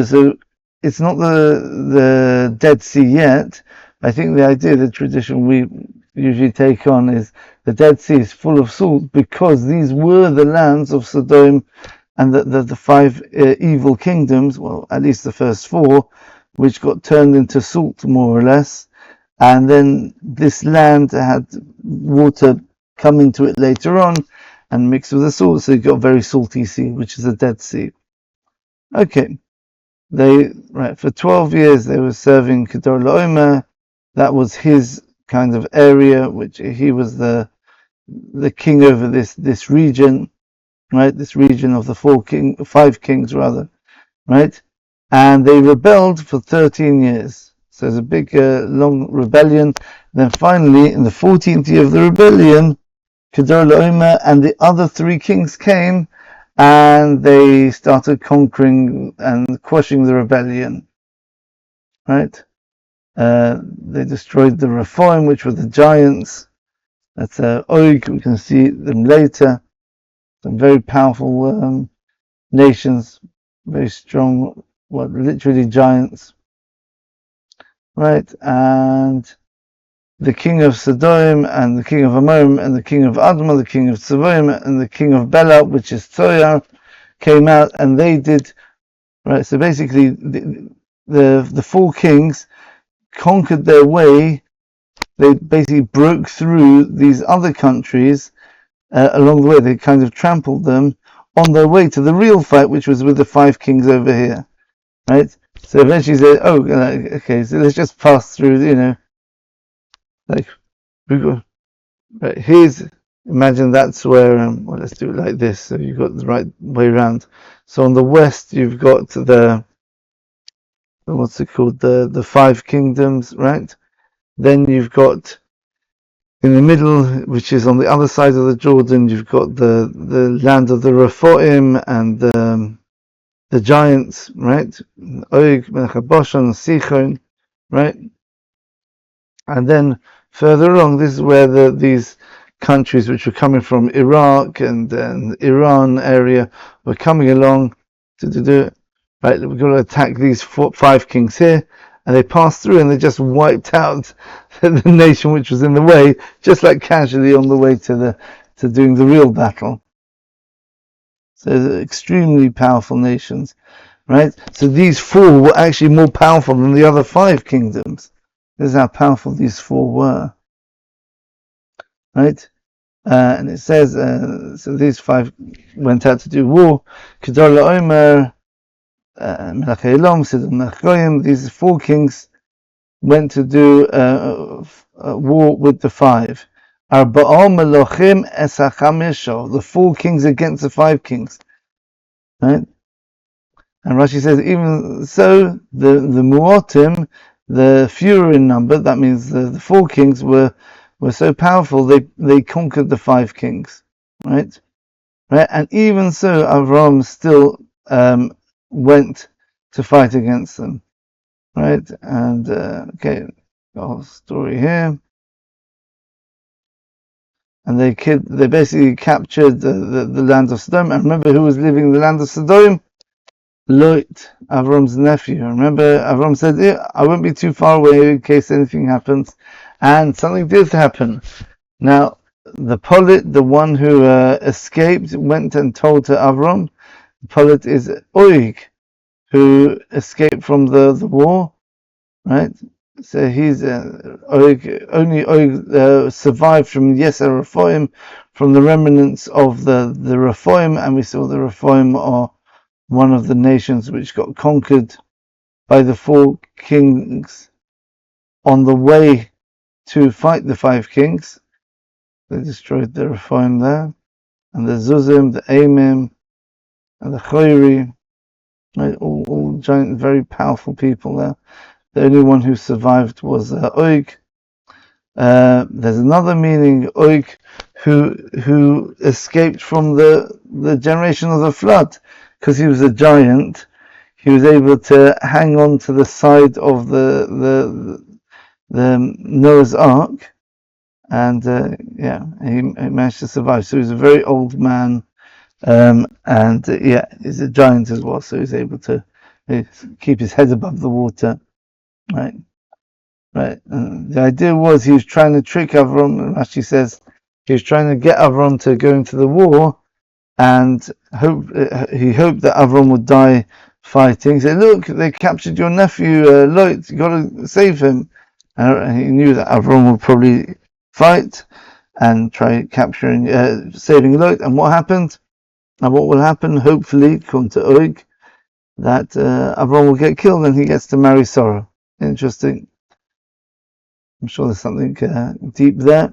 it's not the Dead Sea yet. I think the idea, the tradition we usually take on is the Dead Sea is full of salt because these were the lands of Sodom and the 5 evil kingdoms, well, at least the first 4, which got turned into salt more or less. And then this land had water come into it later on and mixed with the salt, so you got a very salty sea, which is the Dead Sea. Okay. For 12 years they were serving Kedar Laomer. That was his kind of area, which he was the king over this region, right? This region of the 5 kings rather, right? And they rebelled for 13 years. So it's a big long rebellion. Then finally, in the 14th year of the rebellion, Kedar Laomer and the other 3 kings came, and they started conquering and crushing the rebellion, right? They destroyed the Rephaim, which were the giants. That's Og, we can see them later. Some very powerful nations, very strong, literally giants, right? And the king of Sodom, and the king of Amorah, and the king of Admah, the king of Tzavoim, and the king of Bela, which is Tzoyar, came out, and they did, right? So basically, the 4 kings conquered their way. They basically broke through these other countries along the way. They kind of trampled them on their way to the real fight, which was with the 5 kings over here, right? So eventually they said, oh, okay, so let's just pass through, like, we've got, right, here's Imagine that's where, well, let's do it like this, so you've got the right way around. So on the west, you've got what's it called, the five kingdoms, right? Then you've got in the middle, which is on the other side of the Jordan, you've got the land of the Rephaim and the giants, right? Og, Melech Bashan, Sichon, right? And then further along, this is where these countries which were coming from Iraq and Iran area were coming along to do, right? We're going to attack these five kings here, and they passed through and they just wiped out the nation which was in the way, just like casually on the way to doing the real battle. So they're extremely powerful nations, right? So these four were actually more powerful than the other five kingdoms. This is how powerful these four were, right? And it says, so these five went out to do war. Kedar LaOmer, Melech Elom, Sidon Melech Goyim. These four kings went to do war with the five. Arba'al Melochim es HaChamesho, the four kings against the five kings, right? And Rashi says, even so, the Mu'otim, the fewer in number, that means the four kings were so powerful, they conquered the five kings, right? And even so, Avram still went to fight against them, right? And okay, got a whole story here. And they basically captured the land of Sodom. And remember who was living in the land of Sodom? Lot, Avram's nephew. Remember, Avram said, yeah, I won't be too far away in case anything happens. And something did happen. Now, the Polit, the one who escaped, went and told to Avram. The Polit is Oig, who escaped from the war, right? So he's Oig, only Oig survived from Yeser Rephaim, from the remnants of the Rephaim, and we saw the Rephaim are one of the nations which got conquered by the four kings on the way to fight the five kings. They destroyed the Rephaim there, and the Zuzim, the Amim, and the Choiri, right? All giant, very powerful people there. The only one who survived was Oig. There's another meaning, Oig, who escaped from the generation of the flood, because he was a giant. He was able to hang on to the side of the Noah's Ark, and he managed to survive. So he was a very old man, and he's a giant as well. So he's able to keep his head above the water, right? Right. The idea was he was trying to trick Avram. Rashi says he was trying to get Avram to go into the war, and he hoped that Avram would die fighting. He said, "Look, they captured your nephew, Lot. You got to save him." And he knew that Avram would probably fight and try capturing, saving Lot. And what happened? And what will happen? Hopefully, according to Oig, that Avram will get killed and he gets to marry Sarah. Interesting. I'm sure there's something deep there.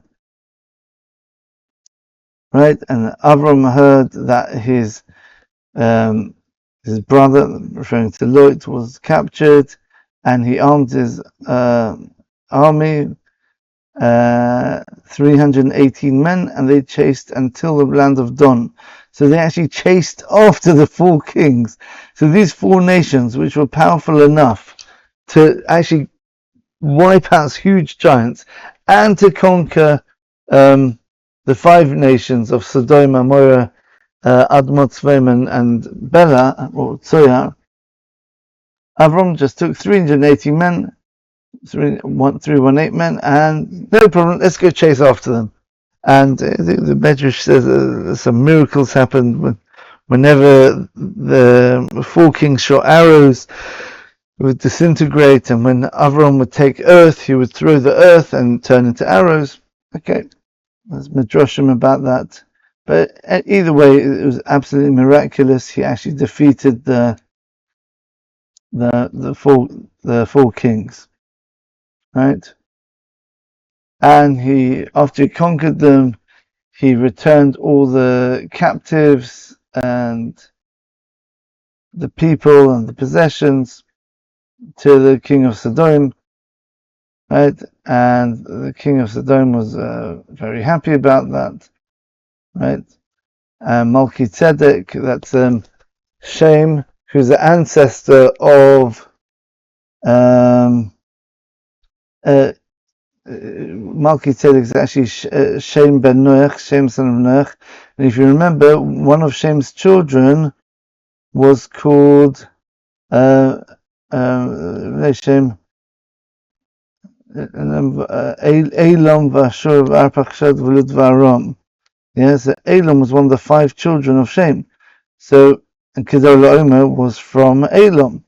Right? And Avram heard that his brother, referring to Lot, was captured, and he armed his army, 318 men, and they chased until the land of Don. So they actually chased after the four kings. So these four nations, which were powerful enough to actually wipe out huge giants and to conquer the five nations of Sodom, Amorah, Admot, Tzveim, and Bela, or Tzoyar, Avram just took 380 men, 318 men, and no problem, let's go chase after them. And the Medrash says some miracles happened whenever the four kings shot arrows, it would disintegrate, and when Avram would take earth, he would throw the earth and turn into arrows. Okay, there's Midrashim about that. But either way, it was absolutely miraculous. He actually defeated the four kings, right? And after he conquered them, he returned all the captives and the people and the possessions to the king of Sodom, right? And the king of Sodom was very happy about that, right? Melchizedek, that's Shem, who's the ancestor of Melchizedek is actually Shem ben Noach, Shem son of Noach. And if you remember, one of Shem's children was called Shem Elam v'Ashur v'Arpachshad v'Lud v'Aram. Yeah, so Elam was one of the 5 children of Shem. So, and Kedar Omer was from Elam.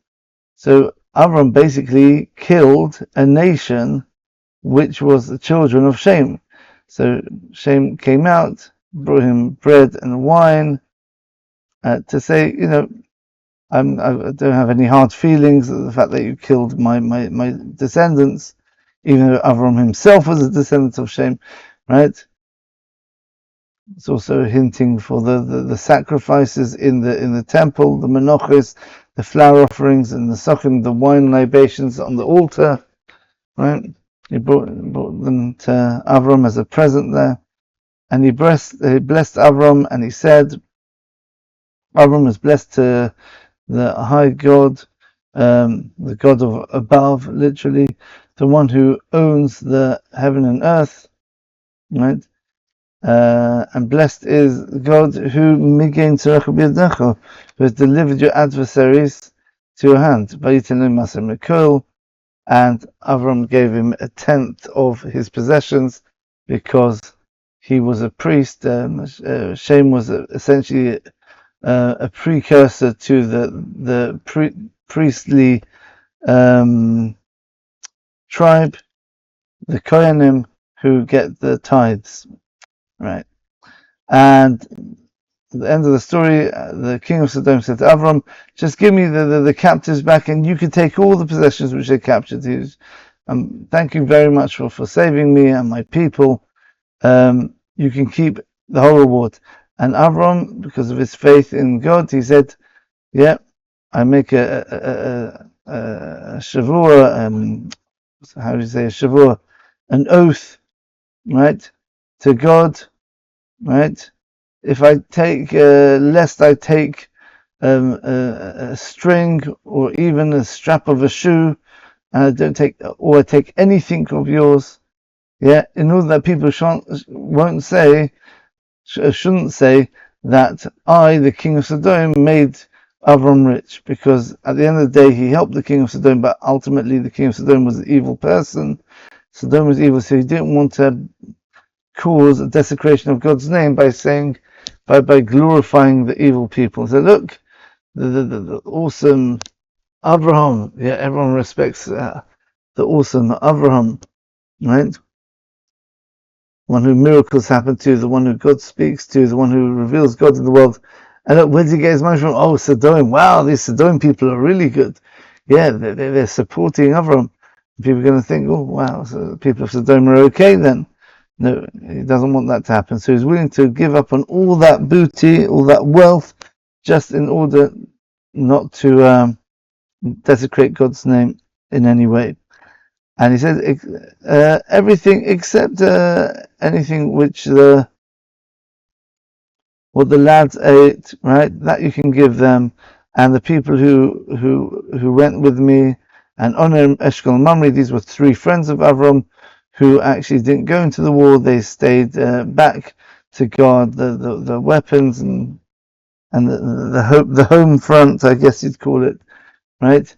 So Avram basically killed a nation which was the children of Shem. So Shem came out, brought him bread and wine to say, I don't have any hard feelings at the fact that you killed my descendants, even though Avram himself was a descendant of Shem, right? It's also hinting for the sacrifices in the temple, the menachos, the flour offerings, and the sucking, the wine libations on the altar, right? He brought them to Avram as a present there, and he blessed Avram, and he said, Avram is blessed to the high God, the God of above, literally, the one who owns the heaven and earth, right? And blessed is God who has delivered your adversaries to your hand. And Avram gave him 1/10 of his possessions because he was a priest. Shem was essentially a precursor to the priestly tribe, the Kohanim, who get the tithes, right? And at the end of the story, the king of Sodom said to Avram, just give me the captives back and you can take all the possessions which they captured. Thank you very much for saving me and my people. You can keep the whole reward. And Avram, because of his faith in God, he said, yeah, I make a shavua, how do you say a shavua? An oath, right, to God, right? If I take, lest I take a string or even a strap of a shoe, and I don't take, or I take anything of yours, yeah, in order that people shouldn't say that I, the king of Sodom, made Avram rich, because at the end of the day he helped the king of Sodom, but ultimately the king of Sodom was an evil person. Sodom was evil, so he didn't want to cause a desecration of God's name by saying, by glorifying the evil people. So look, the awesome Abraham, yeah, everyone respects the awesome Abraham, right? One who miracles happen to, the one who God speaks to, the one who reveals God in the world. And look, where did he get his money from? Oh, Sodom. Wow, these Sodom people are really good. Yeah, they're supporting Avram. People are going to think, oh, wow, so the people of Sodom are okay then. No, he doesn't want that to happen. So he's willing to give up on all that booty, all that wealth, just in order not to desecrate God's name in any way. And he said, everything except anything which what the lads ate, right? That you can give them, and the people who went with me, and Oner, Eshkol, Mamre. These were 3 friends of Avram who actually didn't go into the war. They stayed back to guard the weapons and the home front, I guess you'd call it, right?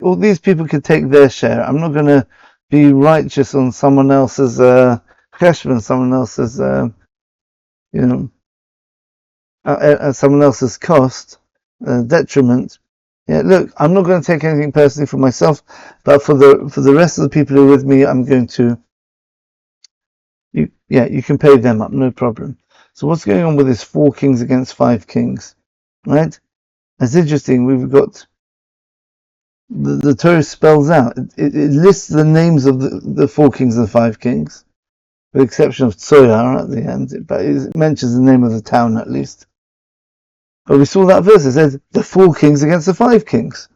All these people could take their share. I'm not going to be righteous on someone else's cheshbon, someone else's at someone else's cost, detriment. Yeah, look, I'm not going to take anything personally for myself, but for the rest of the people who are with me, I'm going to. You can pay them up, no problem. So what's going on with this 4 kings against 5 kings, right? It's interesting. We've got. The Torah spells out, it lists the names of the 4 kings and the 5 kings, with the exception of Tzoyar at the end, but it mentions the name of the town at least. But we saw that verse, it says, the 4 kings against the 5 kings.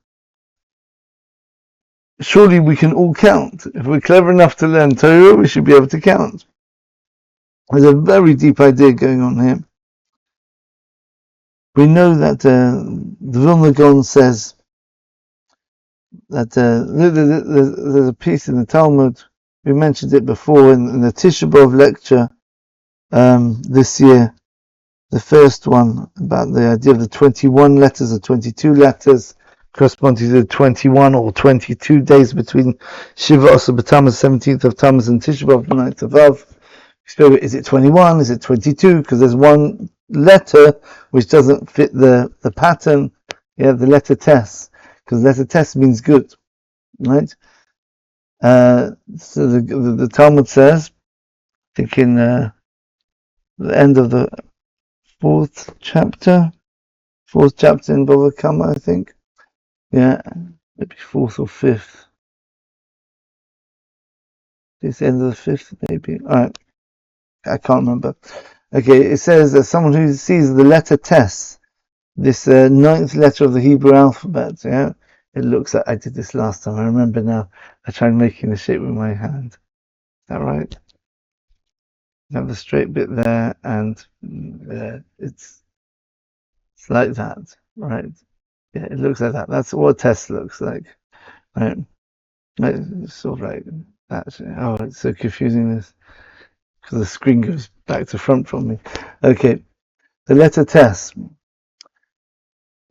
Surely we can all count. If we're clever enough to learn Torah, we should be able to count. There's a very deep idea going on here. We know that the Vilna Gaon says that there's a piece in the Talmud, we mentioned it before in the Ch.12 lecture this year, the first one, about the idea of the 21 letters or 22 letters corresponding to the 21 or 22 days between Shiva Asar B'Tammuz, 17th of Tammuz, and Tisha B'Av, the 9th of Av. Is it 21? Is it 22? Because there's one letter which doesn't fit the pattern. Yeah, the letter Tes, because letter Tes means good, right? So the Talmud says, I think in the end of the 4th chapter in Bava Kama, I think. Yeah, maybe 4th or 5th. It's the end of the 5th, maybe. Alright, I can't remember. Okay, it says that someone who sees the letter Tes, this 9th letter of the Hebrew alphabet, yeah, it looks like, I did this last time, I remember now, I tried making the shape with my hand. Is that right? You have the straight bit there, and it's like that, right? Yeah, it looks like that. That's what a test looks like, right? It's sort of like that. Oh, it's so confusing, this, because the screen goes back to front from me. Okay, the letter Tes.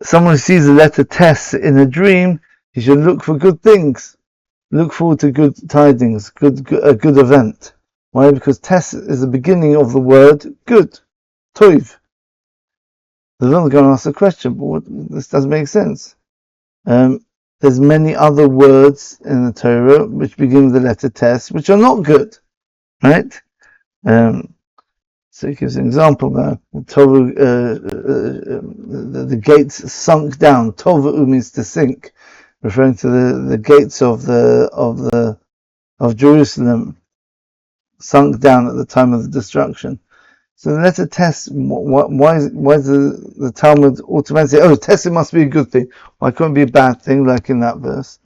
Someone who sees the letter Tes in a dream, he should look for good things. Look forward to good tidings, a good event. Why? Because Tes is the beginning of the word good, toiv. The Vilna Gaon asks a question, but this doesn't make sense. There's many other words in the Torah which begin with the letter Tes, which are not good, right? So he gives an example now. The gates sunk down. Tova'u means to sink, referring to the gates of Jerusalem sunk down at the time of the destruction. So the letter Tes, why is the Talmud automatically say, oh, Tes, it must be a good thing. Why can't it be a bad thing, like in that verse?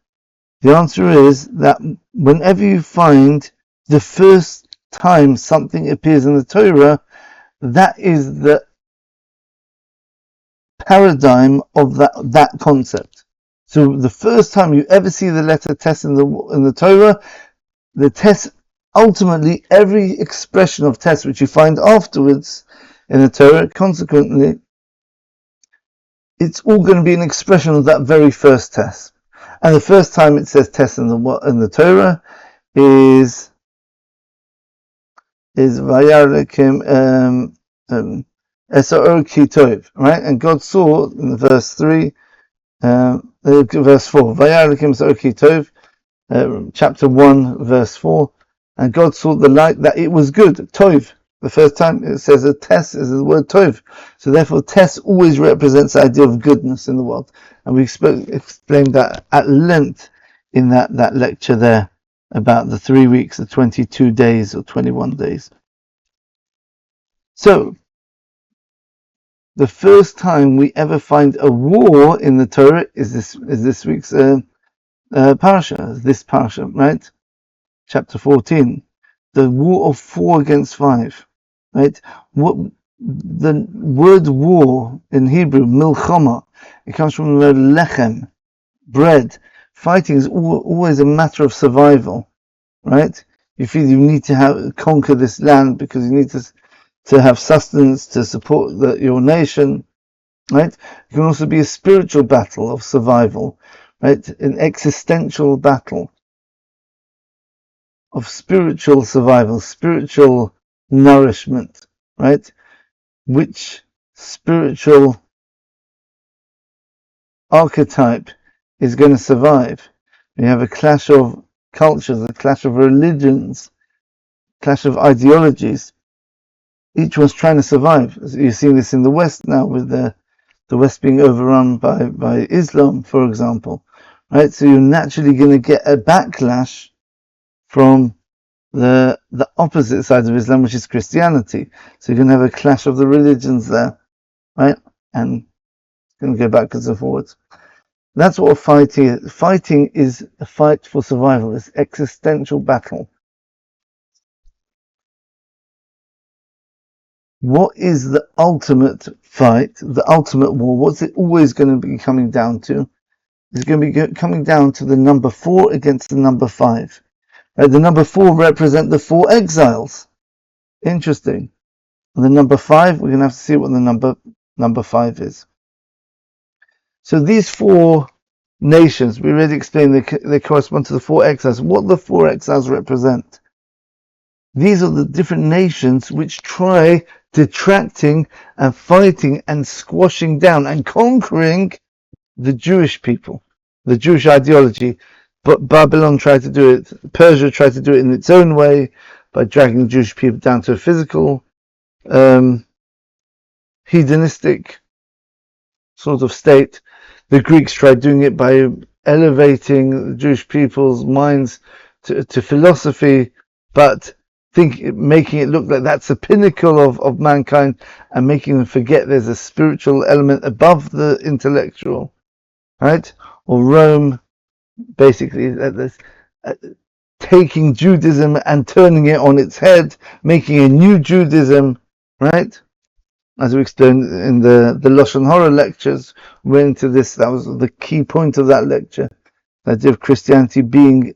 The answer is that whenever you find the first time something appears in the Torah, that is the paradigm of that concept. So the first time you ever see the letter Tes in the Torah, the Tes, ultimately every expression of Tes which you find afterwards in the Torah, consequently, it's all going to be an expression of that very first Tes. And the first time it says Tes in the Torah is Vayar Lekim Esa'or Ki Tov, right? And God saw in verse 3, verse 4, Vayar Lekim Esa'or Ki Tov, chapter 1, verse 4, and God saw the light that it was good, Tov. The first time it says a Tes is the word Tov. So therefore Tes always represents the idea of goodness in the world. And we explained that at length in that lecture there about the 3 weeks, the 22 days or 21 days. So, the first time we ever find a war in the Torah is this week's Parsha, this Parsha, right? Chapter 14. The war of 4 against 5. Right? What the word war in Hebrew, milchama, it comes from the word lechem, bread. Fighting is always a matter of survival, right? You feel you need to conquer this land because you need to have sustenance to support your nation, right? It can also be a spiritual battle of survival, right? An existential battle of spiritual survival, spiritual nourishment, right? Which spiritual archetype is going to survive? You have a clash of cultures, a clash of religions, clash of ideologies. Each one's trying to survive. You're seeing this in the West now, with the West being overrun by Islam, for example, right? So you're naturally going to get a backlash from the opposite side of Islam, which is Christianity. So you're going to have a clash of the religions there, right? And it's going to go backwards and forwards. That's what fighting is. Fighting is a fight for survival. It's existential battle. What is the ultimate fight, the ultimate war? What's it always going to be coming down to? It's going to be coming down to the number 4 against the number 5. The number 4 represent the 4 exiles. Interesting. And the number 5, we're going to have to see what the number 5 is. So these 4 nations, we already explained they correspond to the 4 exiles. What the 4 exiles represent? These are the different nations which try detracting and fighting and squashing down and conquering the Jewish people, the Jewish ideology. But Babylon tried to do it, Persia tried to do it in its own way by dragging the Jewish people down to a physical, hedonistic sort of state. The Greeks tried doing it by elevating the Jewish people's minds to philosophy, but making it look like that's the pinnacle of mankind and making them forget there's a spiritual element above the intellectual, right? Or Rome, basically, taking Judaism and turning it on its head, making a new Judaism, right? As we explained in the Lashon Hara lectures, went into this. That was the key point of that lecture. The idea of Christianity being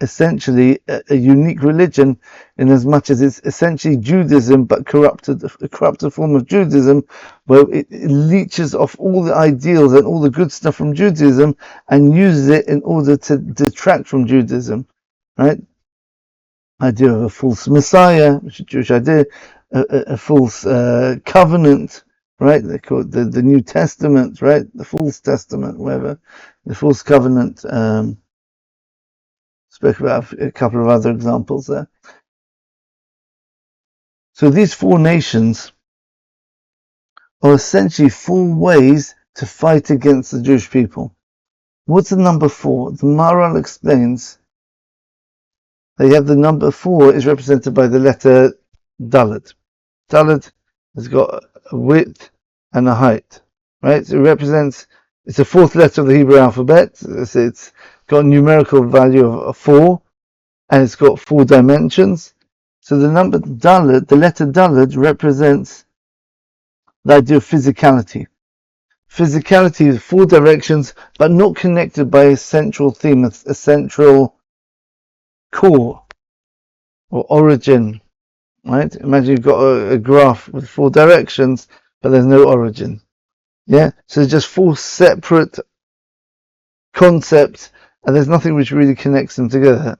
essentially a unique religion in as much as it's essentially Judaism, but a corrupted form of Judaism, where it leeches off all the ideals and all the good stuff from Judaism and uses it in order to detract from Judaism, right? Idea of a false Messiah, which is a Jewish idea, a false covenant, right? They call it the New Testament, right? The false testament, whatever. The false covenant. Spoke about a couple of other examples there. So these 4 nations are essentially 4 ways to fight against the Jewish people. What's the number 4? The Maharal explains that you have the number 4 is represented by the letter Dalet. Dalet has got a width and a height, right? So it represents, it's the 4th letter of the Hebrew alphabet. It's got a numerical value of 4, and it's got 4 dimensions. So the number Dalet, the letter Dalet, represents the idea of physicality. Physicality is 4 directions, but not connected by a central theme, a central core or origin, right? Imagine you've got a graph with 4 directions, but there's no origin. Yeah, so there's just 4 separate concepts, and there's nothing which really connects them together.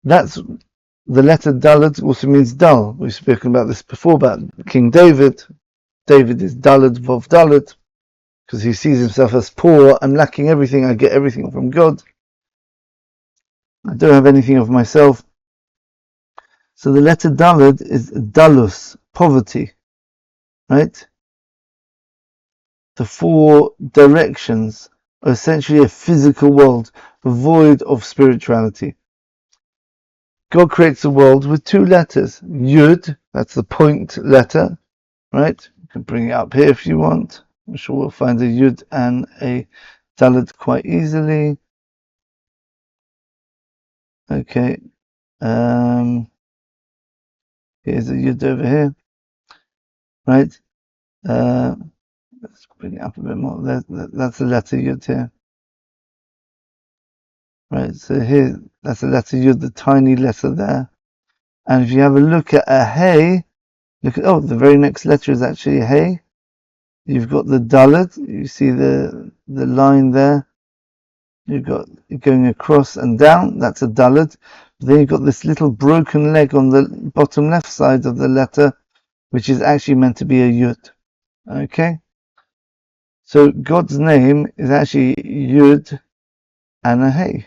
That's the letter Dalet also means dull. We've spoken about this before about King David. David is Dalet Vov Dalet because he sees himself as poor. I'm lacking everything. I get everything from God. I don't have anything of myself. So the letter Dalet is Dalus, poverty, right? The 4 directions are essentially a physical world, void of spirituality. God creates a world with 2 letters. Yud, that's the point letter, right? You can bring it up here if you want. I'm sure we'll find a Yud and a Dalet quite easily. Okay. Here's a Yud over here, right? Let's bring it up a bit more. That's the letter Yud here. Right, so here, that's the letter Yud, the tiny letter there. And if you have a look at a Hey, look at, the very next letter is actually a Hey. You've got the Dalet, you see the line there. You've got it going across and down, that's a Dalet. Then you've got this little broken leg on the bottom left side of the letter, which is actually meant to be a Yud. Okay? So God's name is actually Yud and a Hey.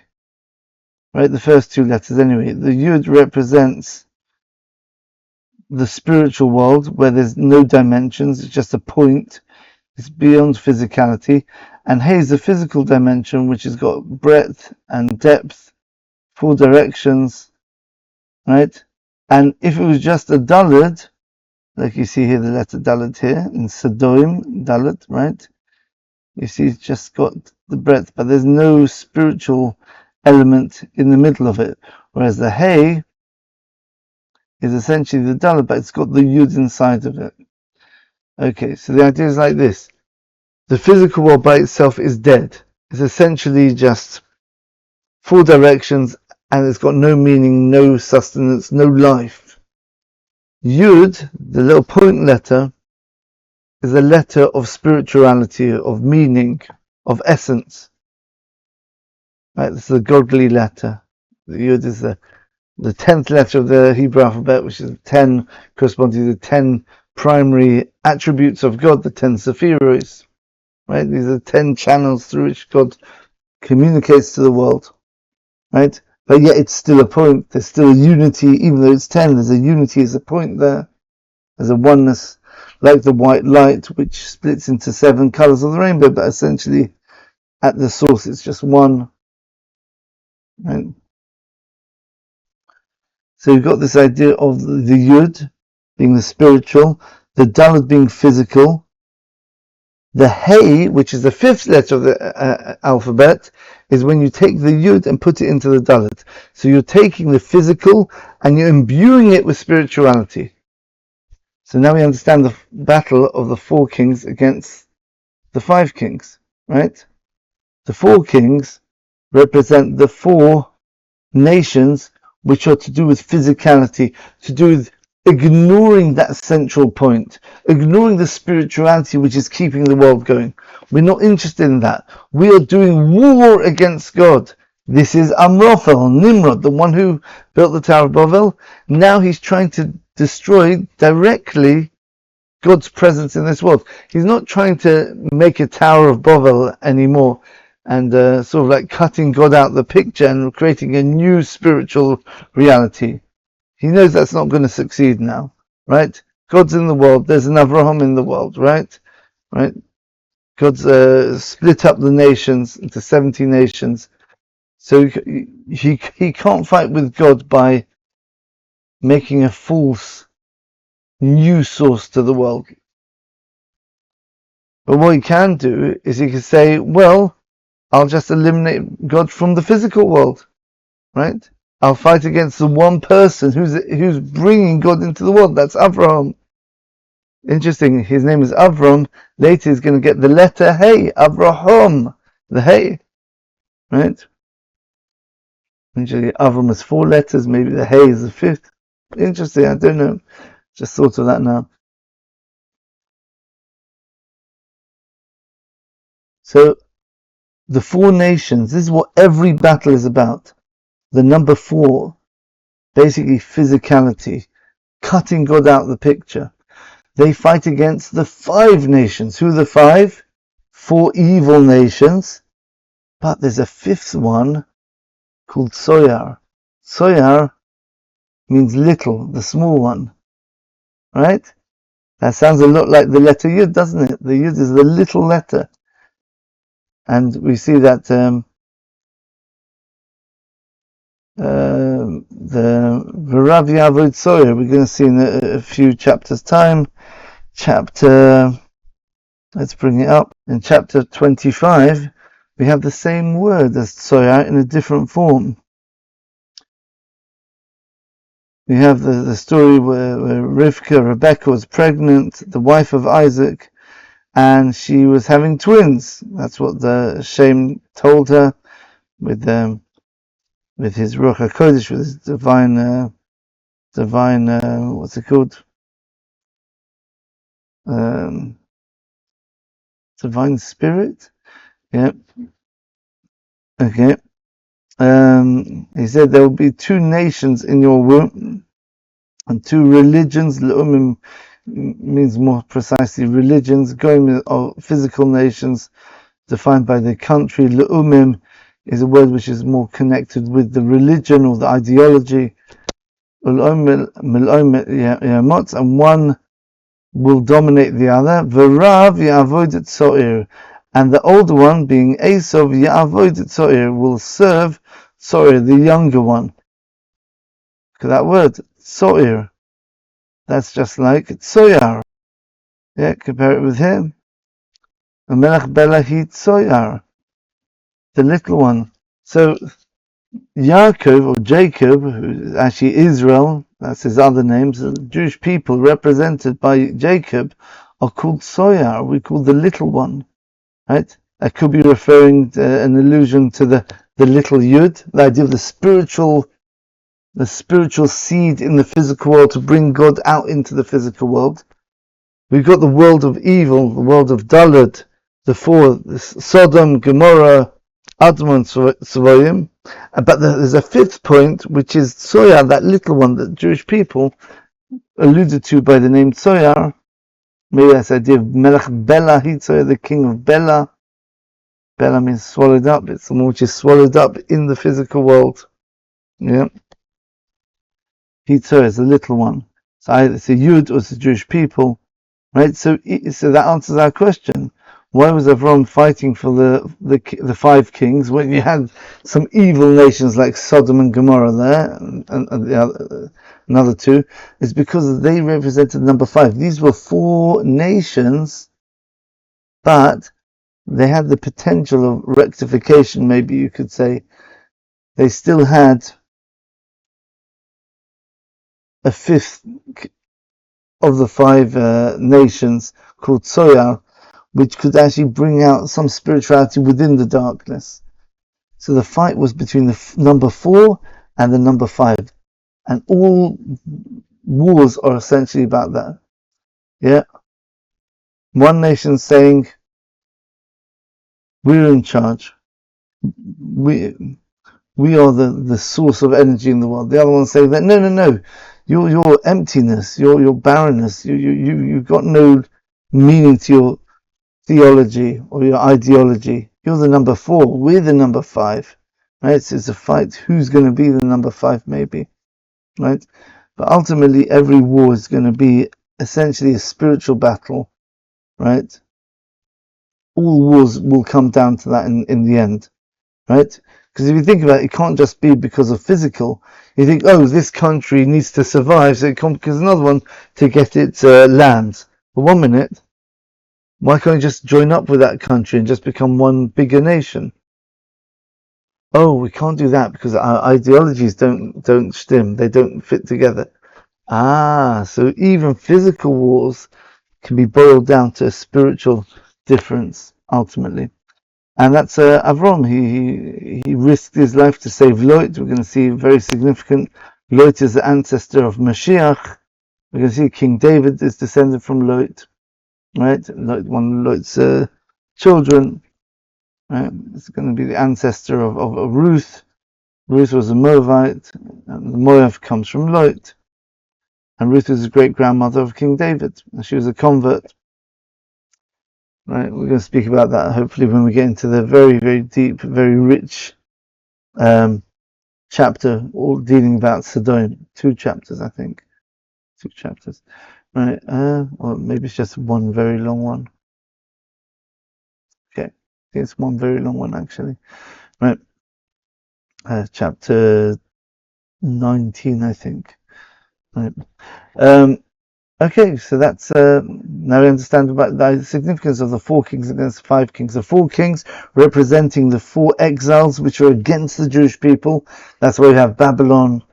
Right, the first 2 letters anyway. The Yud represents the spiritual world where there's no dimensions, it's just a point, it's beyond physicality. And Hey is the physical dimension which has got breadth and depth, 4 directions, right? And if it was just a daled, like you see here, the letter daled here, in Sodoim, daled, right? You see it's just got the breadth, but there's no spiritual element in the middle of it. Whereas the hay is essentially the daled, but it's got the yud inside of it. Okay, so the idea is like this. The physical world by itself is dead. It's essentially just 4 directions, and it's got no meaning, no sustenance, no life. Yud, the little point letter, is a letter of spirituality, of meaning, of essence. Right, this is a godly letter. The Yud is the 10th letter of the Hebrew alphabet, which is 10, corresponding to the 10 primary attributes of God, the 10 Sephiros. Right, these are 10 channels through which God communicates to the world. Right, but yet it's still a point. There's still a unity, even though it's 10. There's a unity as a point there. There's a oneness, like the white light, which splits into 7 colors of the rainbow, but essentially at the source it's just one. Right? So you've got this idea of the Yud being the spiritual, the Daled being physical, the Hey, which is the 5th letter of the alphabet, is when you take the Yud and put it into the Daled. So you're taking the physical and you're imbuing it with spirituality. So now we understand the battle of the 4 kings against the 5 kings, right? The 4 kings represent the 4 nations which are to do with physicality, to do with ignoring that central point, ignoring the spirituality which is keeping the world going. We're not interested in that. We are doing war against God. This is Amraphel, Nimrod, the one who built the Tower of Babel. Now he's trying to destroy directly God's presence in this world. He's not trying to make a Tower of Babel anymore and sort of like cutting God out of the picture and creating a new spiritual reality. He knows that's not going to succeed now, right? God's in the world. There's an Avraham in the world, right? Right? God's split up the nations into 70 nations. So he can't fight with God by making a false new source to the world. But what he can do is he can say, well, I'll just eliminate God from the physical world, right? I'll fight against the one person who's bringing God into the world. That's Avraham. Interesting. His name is Avram. Later he's going to get the letter Hey, Avraham, the Hey, right? Usually Avram is 4 letters. Maybe the Hey is the 5th. Interesting. I don't know. Just thought of that now. So the 4 nations, this is what every battle is about. The number 4, basically physicality, cutting God out of the picture. They fight against the 5 nations. Who are the 5? 4 evil nations. But there's a 5th one called Soyar. Soyar means little, the small one. Right? That sounds a lot like the letter Yud, doesn't it? The Yud is the little letter. And we see that the V'rav Yavod Soyer, we're going to see in a few chapters' time. Let's bring it up. In chapter 25, we have the same word as Soyer in a different form. We have the story where Rebecca was pregnant, the wife of Isaac, and she was having twins. That's what the Shem told her with his Ruach HaKodesh, with his divine, what's it called? Divine Spirit? Yeah. Okay. He said there will be 2 nations in your womb and 2 religions. Le'umim means more precisely religions. Goyim are physical nations defined by the country. Le'umim is a word which is more connected with the religion or the ideology. And one will dominate the other. V'rav ya'avodet so'ir. And the older one, being Esav Ya'avodet so'ir, will serve Tsoir, the younger one. Look at that word, Tsoir. That's just like Tsoyar. Yeah, compare it with him. Melech Bela hi Tsoyar, the little one. So Yaakov, or Jacob, who is actually Israel, that's his other names, the Jewish people represented by Jacob are called Tsoyar. We call the little one, right? That could be referring to an allusion to the little Yud, the idea of the spiritual seed in the physical world to bring God out into the physical world. We've got the world of evil, the world of Dalet, the four, Sodom, Gomorrah, Admah, and Savoyim. But there's a fifth point, which is Tsoyar, that little one that Jewish people alluded to by the name Tsoyar. Maybe that's the idea of Melech Bela Hitzoyar, the king of Bela. Bela means swallowed up. It's someone which is swallowed up in the physical world. Yeah. Hitzoyar is the little one. So either it's a Yud or it's the Jewish people. Right? So that answers our question. Why was Avram fighting for the five kings when you had some evil nations like Sodom and Gomorrah there, and the another two? It's because they represented number five. These were four nations, but they had the potential of rectification, maybe you could say. They still had a fifth of the five nations called Tsoyar, which could actually bring out some spirituality within the darkness. So the fight was between the number 4 and the number 5. And all wars are essentially about that. Yeah. One nation saying, we're in charge. We are the source of energy in the world. The other one saying that, no. Your emptiness, your barrenness, you've got no meaning to your theology or your ideology. You're the number 4, we're the number 5, right? So it's a fight who's going to be the number 5, maybe, right? But ultimately every war is going to be essentially a spiritual battle, right? All wars will come down to that in the end, right? Because if you think about it, it can't just be because of physical. You think, oh, this country needs to survive, so it conquers another one to get its lands. But 1 minute, why can't you just join up with that country and just become one bigger nation? Oh, we can't do that because our ideologies don't stem. They don't fit together. So even physical wars can be boiled down to a spiritual difference ultimately. And that's Avram. He risked his life to save Lot. We're going to see very significant. Lot is the ancestor of Mashiach. We're going to see King David is descended from Lot. Right, one of Lot's children. Right, it's going to be the ancestor of Ruth. Ruth was a Moabite, and the Moab comes from Lot. And Ruth is the great grandmother of King David, and she was a convert. Right, we're going to speak about that hopefully when we get into the very, very deep, very rich chapter, all dealing about Sodom. 2 chapters, I think. 2 chapters. Right, or maybe it's just one very long one. Okay, I think it's one very long one actually. Right, chapter 19, I think. Right. Okay, so that's now we understand about the significance of the 4 kings against the 5 kings. The 4 kings representing the 4 exiles which are against the Jewish people. That's why we have Babylon,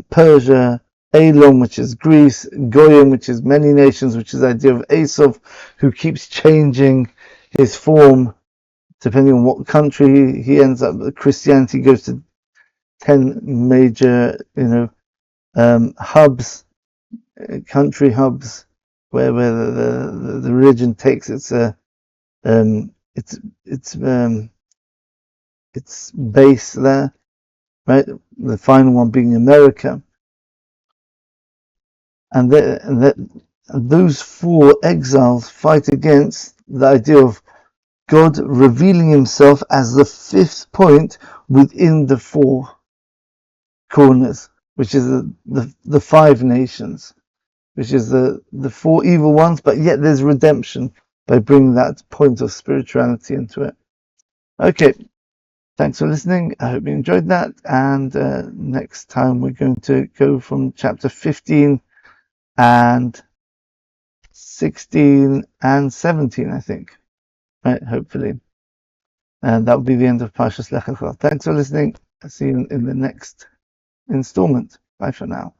Persia, Elam, which is Greece, Goyim, which is many nations, which is the idea of Esau, who keeps changing his form depending on what country he ends up. Christianity goes to 10 major, hubs, country hubs, where the religion takes its base there, right? The final one being America. And those 4 exiles fight against the idea of God revealing himself as the 5th point within the 4 corners, which is the 5 nations, which is the 4 evil ones, but yet there's redemption by bringing that point of spirituality into it. Okay, Thanks for listening. I hope you enjoyed that. And next time we're going to go from chapter 15 and 16 and 17, I think. Right, hopefully. And that will be the end of Pashas LECH LECHA. Thanks for listening. I'll see you in the next installment. Bye for now.